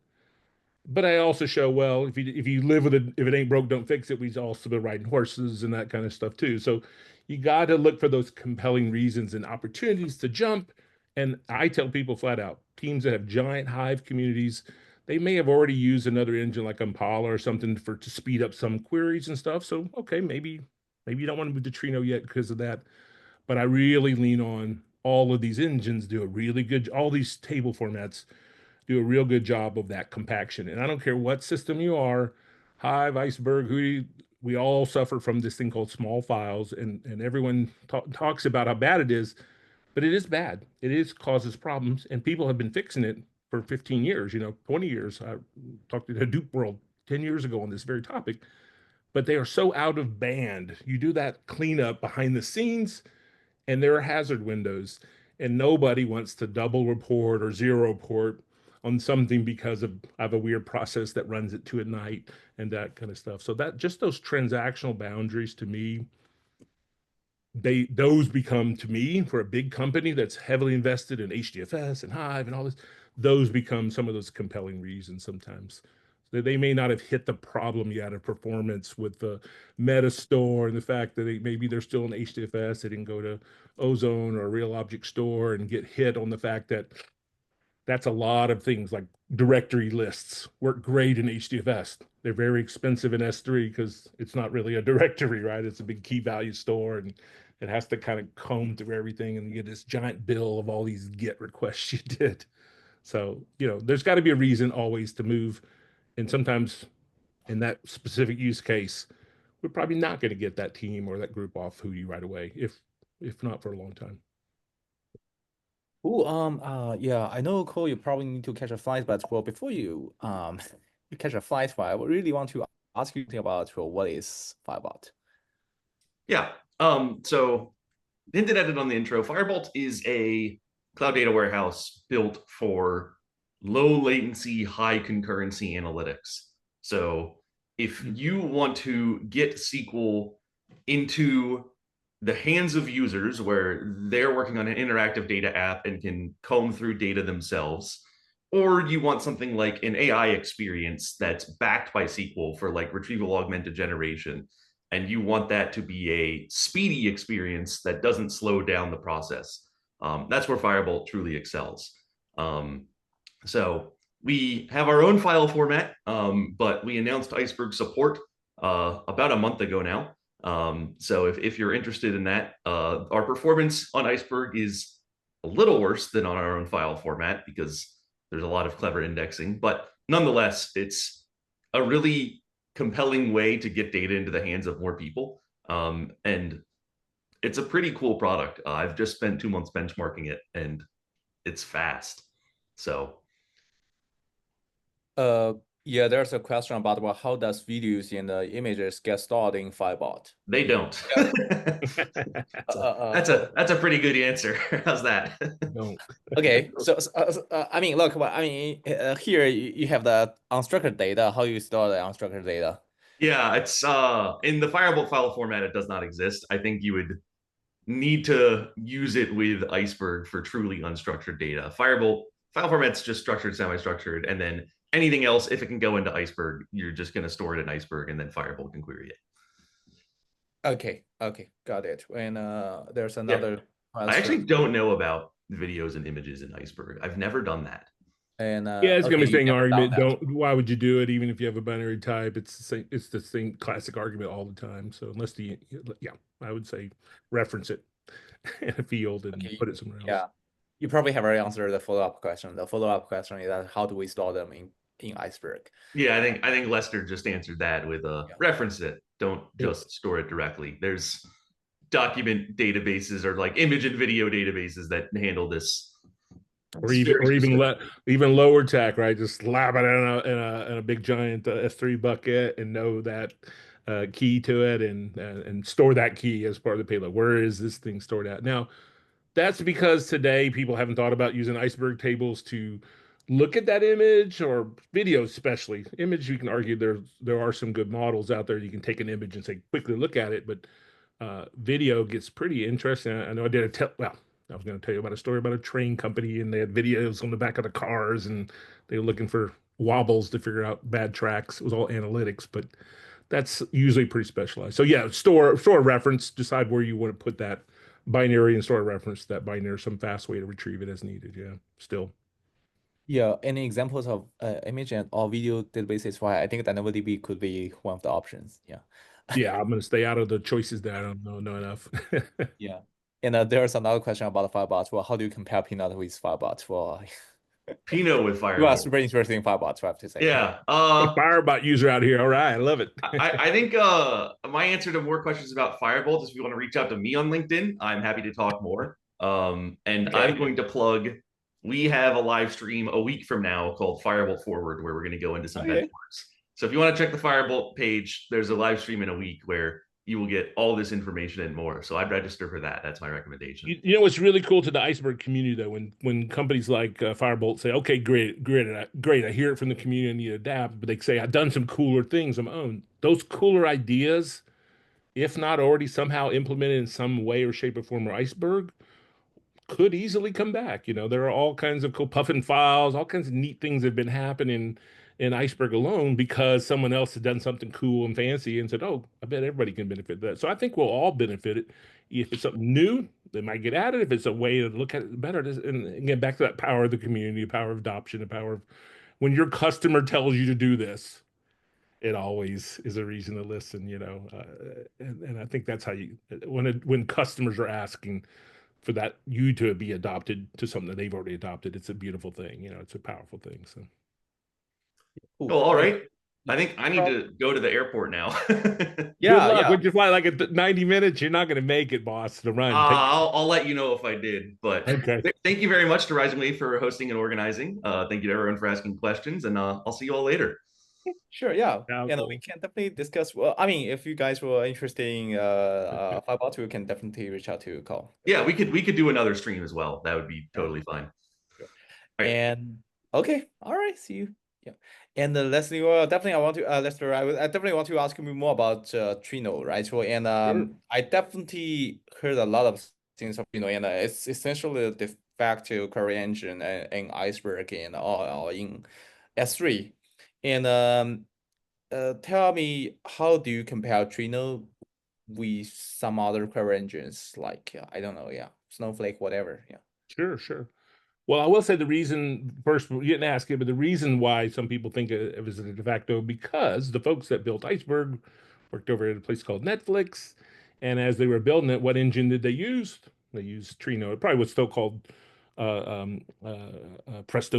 But I also show, well, if you live with it, if it ain't broke, don't fix it. We've also been riding horses and that kind of stuff too. So you got to look for those compelling reasons and opportunities to jump. And I tell people flat out, teams that have giant Hive communities, they may have already used another engine like Impala or something to speed up some queries and stuff. So okay, maybe you don't want to move to Trino yet because of that. But I really lean on all of these engines do a really good, all these table formats do a real good job of that compaction. And I don't care what system you are, Hive, Iceberg, we all suffer from this thing called small files, and everyone talks about how bad it is, but it is bad. It is causes problems, and people have been fixing it for 15 years, 20 years. I talked to the Hadoop World 10 years ago on this very topic, but they are so out of band. You do that cleanup behind the scenes, and there are hazard windows, and nobody wants to double report or zero report on something because of I have a weird process that runs at 2 a.m. and that kind of stuff. So that just those transactional boundaries to me, those become to me for a big company that's heavily invested in HDFS and Hive and all this, those become some of those compelling reasons sometimes. They may not have hit the problem yet of performance with the meta store and the fact that maybe they're still in HDFS. They didn't go to Ozone or a real object store and get hit on the fact that that's a lot of things like directory lists work great in HDFS. They're very expensive in S3 because it's not really a directory, right? It's a big key value store, and it has to kind of comb through everything and get this giant bill of all these GET requests you did. So, there's got to be a reason always to move. And sometimes in that specific use case, we're probably not going to get that team or that group off Hootie right away, if not for a long time. Yeah, I know, Cole, you probably need to catch a flight, but well, before you you catch a flight, I really want to ask you about what is Firebolt? Yeah. So hinted at it on the intro. Firebolt is a cloud data warehouse built for low latency, high concurrency analytics. So if you want to get SQL into the hands of users where they're working on an interactive data app and can comb through data themselves, or you want something like an AI experience that's backed by SQL for like retrieval augmented generation, and you want that to be a speedy experience that doesn't slow down the process, that's where Firebolt truly excels. So we have our own file format, but we announced Iceberg support about a month ago now. So if you're interested in that, our performance on Iceberg is a little worse than on our own file format because there's a lot of clever indexing, but nonetheless, it's a really compelling way to get data into the hands of more people. And it's a pretty cool product. I've just spent 2 months benchmarking it, and it's fast. So yeah, there's a question about how does videos and images get stored in Firebolt? They don't. That's a pretty good answer. How's that? Don't. Okay, so I mean, look, here you have the unstructured data. How you store the unstructured data? Yeah, it's in the Firebolt file format, it does not exist. I think you would need to use it with Iceberg for truly unstructured data. Firebolt file format's just structured, semi-structured, and then anything else, if it can go into Iceberg, you're just going to store it in Iceberg, and then Firebolt can query it. Okay, got it. And there's another question. I actually don't know about videos and images in Iceberg. I've never done that. And Yeah, it's gonna okay, be the you same never done argument. that. Why would you do it even if you have a binary type? It's the same classic argument all the time. So yeah, I would say reference it in a field and Okay, put it somewhere else. yeah. You probably have already answered the follow-up question. The follow-up question is that how do we store them in Iceberg? Yeah, I think Lester just answered that with reference it. Don't just store it directly. There's document databases or like image and video databases that handle this. Or even lower tech, right? Just slap it in a big giant S3 bucket and know that key to it and store that key as part of the payload. Where is this thing stored at? Now, that's because today people haven't thought about using iceberg tables to look at that image or video, especially image. You can argue there are some good models out there. You can take an image and say quickly look at it, but video gets pretty interesting. I know I was going to tell you about a story about a train company, and they had videos on the back of the cars, and they were looking for wobbles to figure out bad tracks. It was all analytics, but that's usually pretty specialized. So yeah, store a reference, decide where you want to put that binary and store a reference to that binary, some fast way to retrieve it as needed. Yeah, still. Yeah, any examples of image and or video databases? Why I think DynamoDB could be one of the options. Yeah. Yeah, I'm going to stay out of the choices that I don't know enough. Yeah. And there's another question about the Firebolt. Well, how do you compare Peanut with Firebolt? Well, Pinot with you are Firebolt. super interesting Firebolt, I have to say. Yeah. Firebot user out here. All right, I love it. I think my answer to more questions about Firebolt is if you want to reach out to me on LinkedIn, I'm happy to talk more. And Okay. I'm going to plug, we have a live stream a week from now called Firebolt Forward, where we're going to go into some benchmarks. So if you want to check the Firebolt page, there's a live stream in a week where you will get all this information and more. So I'd register for that. That's my recommendation. You know what's really cool to the Iceberg community though, when companies like Firebolt say, "Okay, great, I hear it from the community and you adapt," but they say, "I've done some cooler things on my own." Those cooler ideas, if not already somehow implemented in some way or shape or form or Iceberg, could easily come back. You know, there are all kinds of cool puffin files, all kinds of neat things that have been happening in Iceberg alone because someone else had done something cool and fancy and said, "Oh, I bet everybody can benefit that." So I think we'll all benefit it. If it's something new, they might get added. If it's a way to look at it better, and again, back to that power of the community, the power of adoption, the power of when your customer tells you to do this, it always is a reason to listen. You know, and I think that's how you when customers are asking for that you to be adopted to something that they've already adopted, it's a beautiful thing. You know, it's a powerful thing. So. Cool. Well, all right. I think I need to go to the airport now. Yeah, Good luck. yeah. Would you fly like at 90 minutes? You're not going to make it, boss, to run. I'll let you know if I did. But Okay. Thank you very much to RisingWave for hosting and organizing. Thank you to everyone for asking questions, and I'll see you all later. Sure, yeah. Yeah, And cool. we can definitely discuss. Well, I mean, if you guys were interested in Firebolt, we can definitely reach out to Cole. Yeah, we could do another stream as well. That would be totally fine. Sure. Right. And okay, all right, see you. Yeah. And Leslie, definitely I want to Lester, I definitely want to ask you more about Trino, right? So and Sure. I definitely heard a lot of things of Trino, and it's essentially the de facto query engine in Iceberg and all in S3. And tell me, how do you compare Trino with some other query engines like I don't know, yeah, Snowflake, whatever, yeah. Sure. Well, I will say the reason, first, you didn't ask it, but the reason why some people think of it as a de facto, because the folks that built Iceberg worked over at a place called Netflix. And as they were building it, what engine did they use? They used Trino. It probably was still called Presto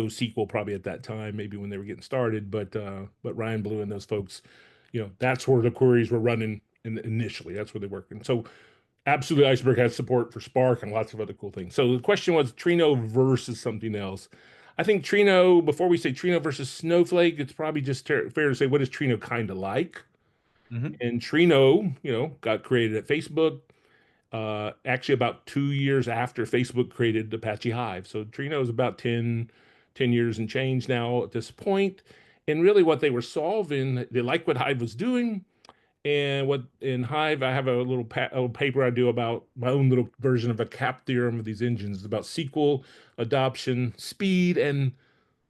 SQL probably at that time, maybe when they were getting started. But Ryan Blue and those folks, you know, that's where the queries were running initially. That's where they worked. And so absolutely, Iceberg has support for Spark and lots of other cool things. So the question was Trino versus something else. I think Trino, before we say Trino versus Snowflake, it's probably just fair to say, what is Trino kind of like? And Trino, you know, got created at Facebook, actually about 2 years after Facebook created Apache Hive. So Trino is about 10 years and change now at this point. And really what they were solving, they liked what Hive was doing. And what in Hive, I have a little paper I do about my own little version of a CAP theorem of these engines. It's about SQL adoption, speed, and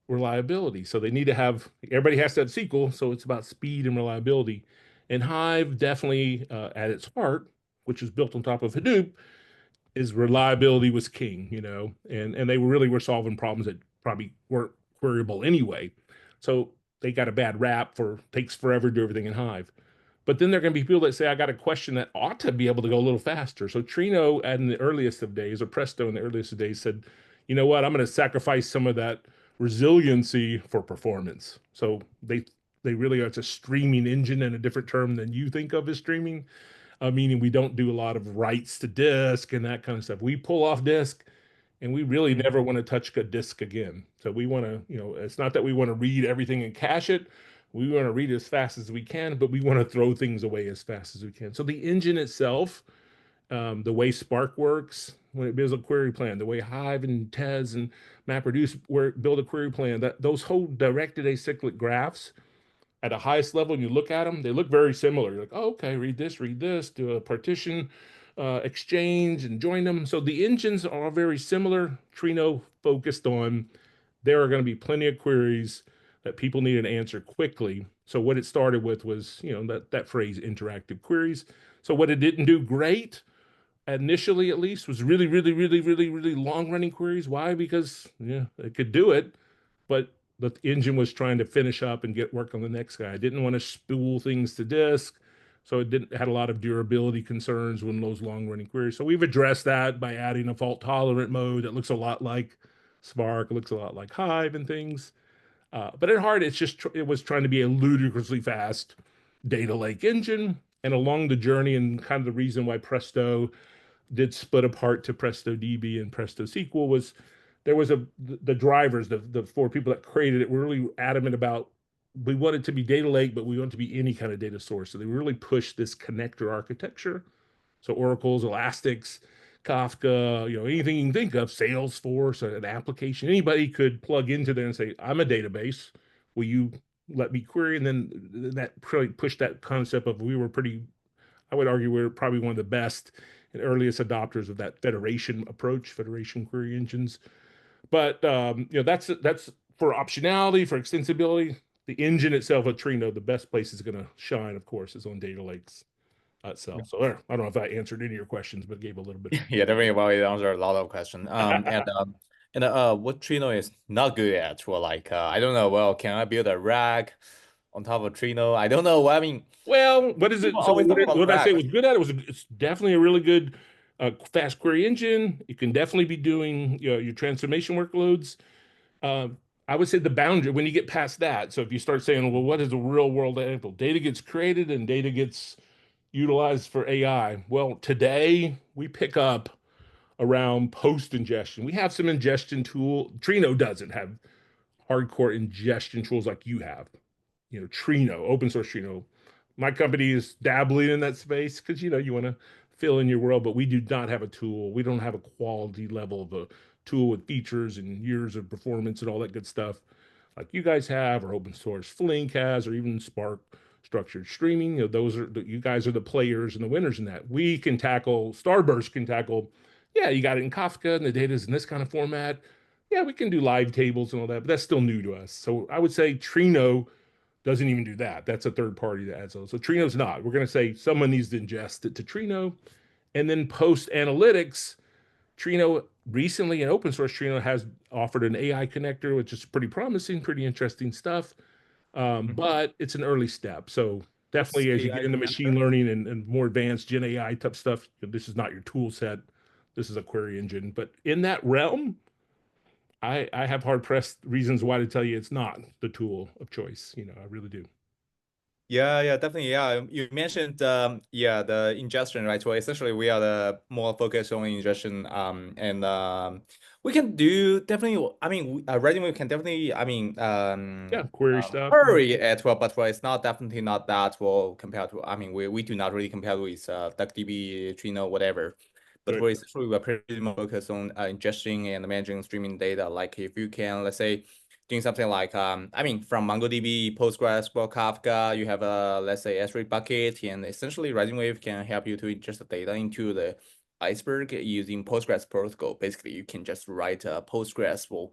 reliability. So they need to have, everybody has to have SQL, so it's about speed and reliability. And Hive definitely, at its heart, which is built on top of Hadoop, is reliability was king, you know, and they really were solving problems that probably weren't queryable anyway. So they got a bad rap for takes forever to do everything in Hive. But then there are going to be people that say, I got a question that ought to be able to go a little faster. So Trino, in the earliest of days, or Presto in the earliest of days, said, you know what, I'm going to sacrifice some of that resiliency for performance. So they really are, it's a streaming engine, and a different term than you think of as streaming, meaning we don't do a lot of writes to disk and that kind of stuff. We pull off disk, and we really never want to touch a disk again. So we want to, it's not that we want to read everything and cache it. We want to read as fast as we can, but we want to throw things away as fast as we can. So the engine itself, the way Spark works when it builds a query plan, the way Hive and Tez and MapReduce build a query plan, that those whole directed acyclic graphs at the highest level, and you look at them, they look very similar. You're like, oh, okay, read this, do a partition, exchange, and join them. So the engines are very similar. Trino focused on there are going to be plenty of queries that people need an answer quickly. So what it started with was, that phrase, interactive queries. So what it didn't do great, initially at least, was really, really, really, really, really long-running queries. Why? Because, it could do it, but the engine was trying to finish up and get work on the next guy. I didn't want to spool things to disk. So it had a lot of durability concerns when those long-running queries. So we've addressed that by adding a fault-tolerant mode that looks a lot like Spark, looks a lot like Hive and things. But at heart, it was trying to be a ludicrously fast data lake engine. And along the journey, and kind of the reason why Presto did split apart to Presto DB and Presto SQL was there was the drivers, the four people that created it were really adamant about, we want it to be data lake, but we want it to be any kind of data source. So they really pushed this connector architecture. So Oracle's, Elastics, Kafka, anything you can think of, Salesforce, an application, anybody could plug into there and say, I'm a database. Will you let me query? And then that really pushed that concept of, I would argue we're probably one of the best and earliest adopters of that federation approach, federation query engines. But that's for optionality, for extensibility. The engine itself at Trino, the best place is going to shine, of course, is on data lakes itself. So I don't know if I answered any of your questions, but gave a little bit. Yeah, definitely. Well, it answered a lot of questions. And what Trino is not good at, well, like I don't know. Well, can I build a rack on top of Trino? I don't know. I mean, well, what is it? So what I say was good at it was it's definitely a really good fast query engine. You can definitely be doing your transformation workloads. I would say the boundary when you get past that. So if you start saying, well, what is a real world example? Data gets created and data gets utilized for AI. Well, today we pick up around post ingestion. We have some ingestion tool. Trino doesn't have hardcore ingestion tools like you have. Trino, open source Trino. My company is dabbling in that space because you want to fill in your world, but we do not have a tool. We don't have a quality level of a tool with features and years of performance and all that good stuff like you guys have, or open source Flink has, or even Spark structured streaming. You guys are the players and the winners in that. We can tackle, Starburst can tackle, you got it in Kafka and the data is in this kind of format. Yeah, we can do live tables and all that, but that's still new to us. So I would say Trino doesn't even do that. That's a third party that adds those. So Trino's not. We're going to say someone needs to ingest it to Trino. And then post analytics, Trino recently, in open source, Trino has offered an AI connector, which is pretty promising, pretty interesting stuff. But it's an early step. So definitely as you get into machine learning and more advanced Gen AI type stuff, this is not your tool set. This is a query engine. But in that realm, I have hard-pressed reasons why to tell you it's not the tool of choice. I really do. Yeah, definitely. Yeah, you mentioned the ingestion, right? So essentially, we are the more focused on ingestion. And we can do definitely. I mean, RisingWave can definitely. I mean, query stuff. Query as well, but it's not definitely not that well compared to. I mean, we do not really compare with DuckDB, Trino, whatever. But Right. we're essentially pretty more focused on ingesting and managing streaming data. Like if you can, let's say, doing something like, I mean, from MongoDB, PostgreSQL, Kafka, you have a, let's say, S3 bucket, and essentially RisingWave can help you to ingest the data into the Iceberg using Postgres protocol. Basically, you can just write a PostgreSQL,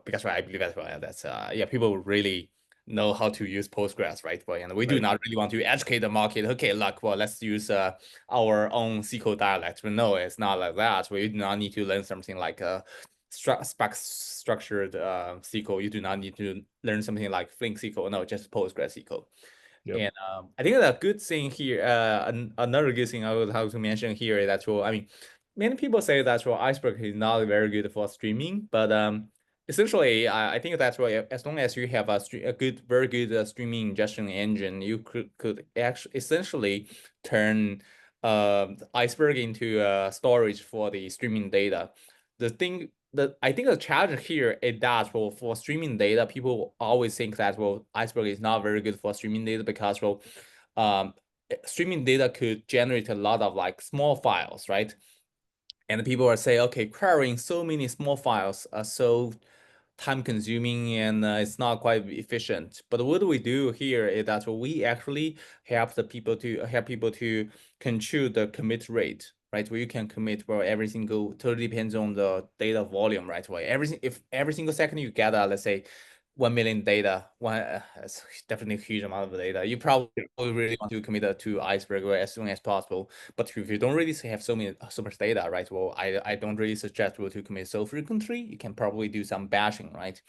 because I believe that's people really know how to use Postgres, right? And we do not really want to educate the market. Okay, look, well, let's use our own SQL dialect. But no, it's not like that. We do not need to learn something like Spark structured SQL, you do not need to learn something like Flink SQL. No, just PostgreSQL. Yep. And I think the good thing here, another good thing I would have to mention here is that, well, I mean, many people say that, well, Iceberg is not very good for streaming, but essentially, I think that's why as long as you have a very good streaming ingestion engine, you could actually essentially turn Iceberg into storage for the streaming data. I think the challenge here is that, well, for streaming data, people always think that, well, Iceberg is not very good for streaming data because, well, streaming data could generate a lot of like small files, right? And people will say, okay, querying so many small files are so time consuming and it's not quite efficient. But what do we do here is that we actually help people to control the commit rate, right? Where you can commit where everything totally depends on the data volume, right? Where if every single second you gather, let's say 1 million data, it's definitely a huge amount of data. You probably really want to commit it to Iceberg as soon as possible. But if you don't really have so much data, right? Well, I don't really suggest you to commit so frequently. You can probably do some batching, right?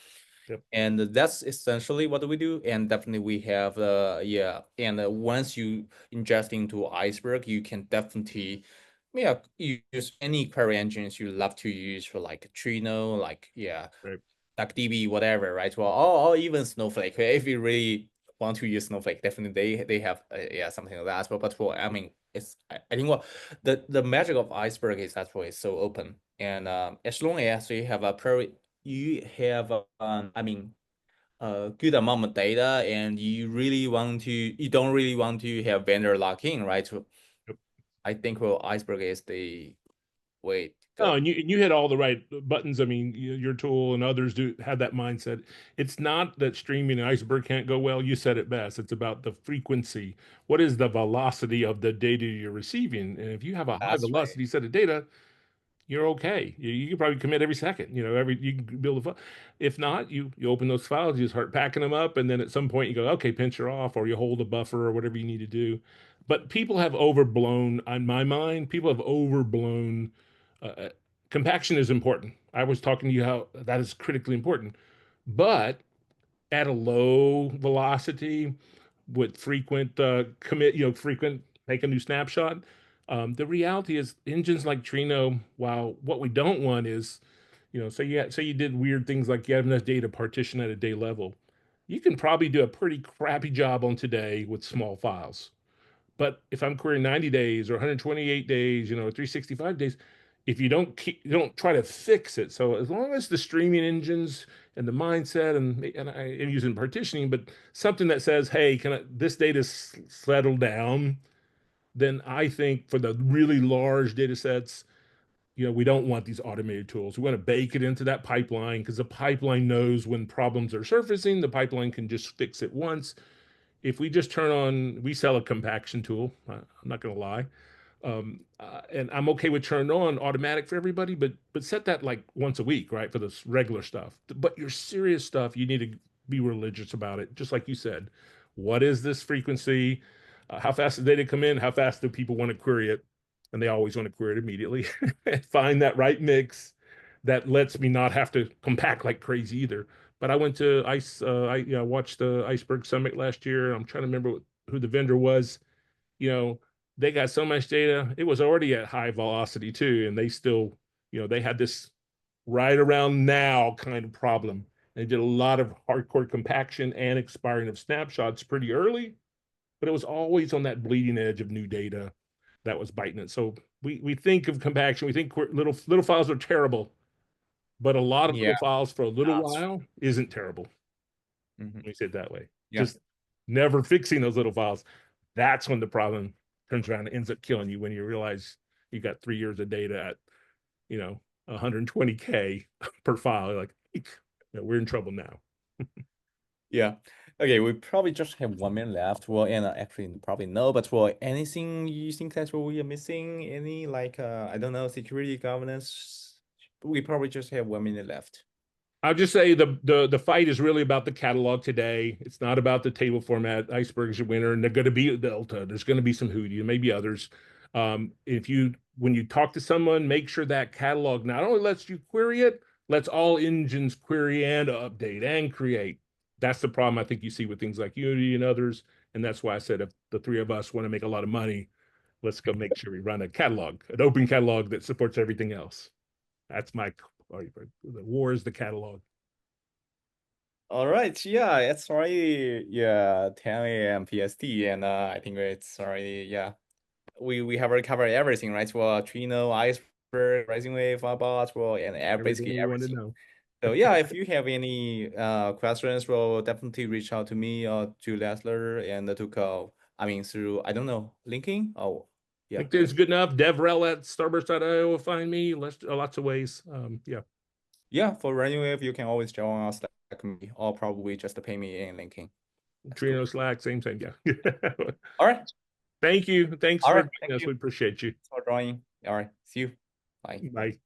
Yep. And that's essentially what we do. And definitely we have and once you ingest into Iceberg, you can definitely use any query engines you love to use for like Trino, like Right. like DB, whatever, right? Well, or even Snowflake. If you really want to use Snowflake, definitely they have something like that. But for I mean, I think what the magic of Iceberg is that it's so open, and as long as you have I mean a good amount of data, and you don't really want to have vendor lock in, right? So Yep. I think Iceberg is the way to go. Oh, and you hit all the right buttons. I mean, your tool and others do have that mindset. It's not that streaming and Iceberg can't go well. You said it best. It's about the frequency. What is the velocity of the data you're receiving? And if you have a high That's right. velocity set of data, you're okay. You can probably commit every second. You can build a file. If not, you open those files, you start packing them up, and then at some point you go, okay, pinch her off, or you hold a buffer or whatever you need to do. But people have overblown, on my mind, people have overblown. Compaction is important. I was talking to you how that is critically important, but at a low velocity with frequent frequent make a new snapshot. The reality is engines like Trino, while what we don't want is, say you did weird things like you have enough data partition at a day level. You can probably do a pretty crappy job on today with small files. But if I'm querying 90 days or 128 days, 365 days, if you don't try to fix it. So as long as the streaming engines and the mindset and I am using partitioning, but something that says, hey, this data settle down, then I think for the really large data sets, we don't want these automated tools. We want to bake it into that pipeline because the pipeline knows when problems are surfacing. The pipeline can just fix it once. If we just we sell a compaction tool. I'm not going to lie. And I'm okay with turned on automatic for everybody, but set that like once a week, right? For this regular stuff. But your serious stuff, you need to be religious about it. Just like you said, what is this frequency? How fast does data come in? How fast do people want to query it? And they always want to query it immediately. Find that right mix that lets me not have to compact like crazy either. But I went to I watched the Iceberg Summit last year. I'm trying to remember who the vendor was. They got so much data. It was already at high velocity too, and they still, they had this right around now kind of problem. They did a lot of hardcore compaction and expiring of snapshots pretty early, but it was always on that bleeding edge of new data that was biting it. So we think of compaction, we think little files are terrible, but a lot of little files for a little while isn't terrible. Let me say it that way. Just never fixing those little files. That's when the problem turns around and ends up killing you, when you realize you got 3 years of data at 120K per file. You're like, we're in trouble now. Yeah. Okay, we probably just have 1 minute left. Well, and actually probably no, but anything you think that we are missing? Any like I don't know, security governance? We probably just have 1 minute left. I'll just say the fight is really about the catalog today. It's not about the table format. Iceberg is your winner, and they're going to be Delta. There's going to be some Hootie, maybe others. When you talk to someone, make sure that catalog not only lets you query it, lets all engines query and update and create. That's the problem I think you see with things like Unity and others. And that's why I said if the three of us want to make a lot of money, let's go make sure we run a catalog, an open catalog that supports everything else. That's my, the war is the catalog. All right, yeah, it's already 10 a.m. PST, and I think it's already we have already covered everything, right? For Trino, Iceberg, RisingWave, Firebolt, well, and basically Everything we want to everything. know. So yeah, if you have any questions, well, definitely reach out to me or to Lesler and to Cole. I mean, through I don't know, linking. Oh, yeah. LinkedIn's good enough. DevRel at starburst.io will find me. Lots of ways. Yeah. Yeah, for RisingWave, you can always join us, me, or probably just pay me in linking. Trino, Slack, same thing. Yeah. All right. Thank you. Thanks All for right, joining us. We appreciate you. for joining. All right. See you. Bye. Bye.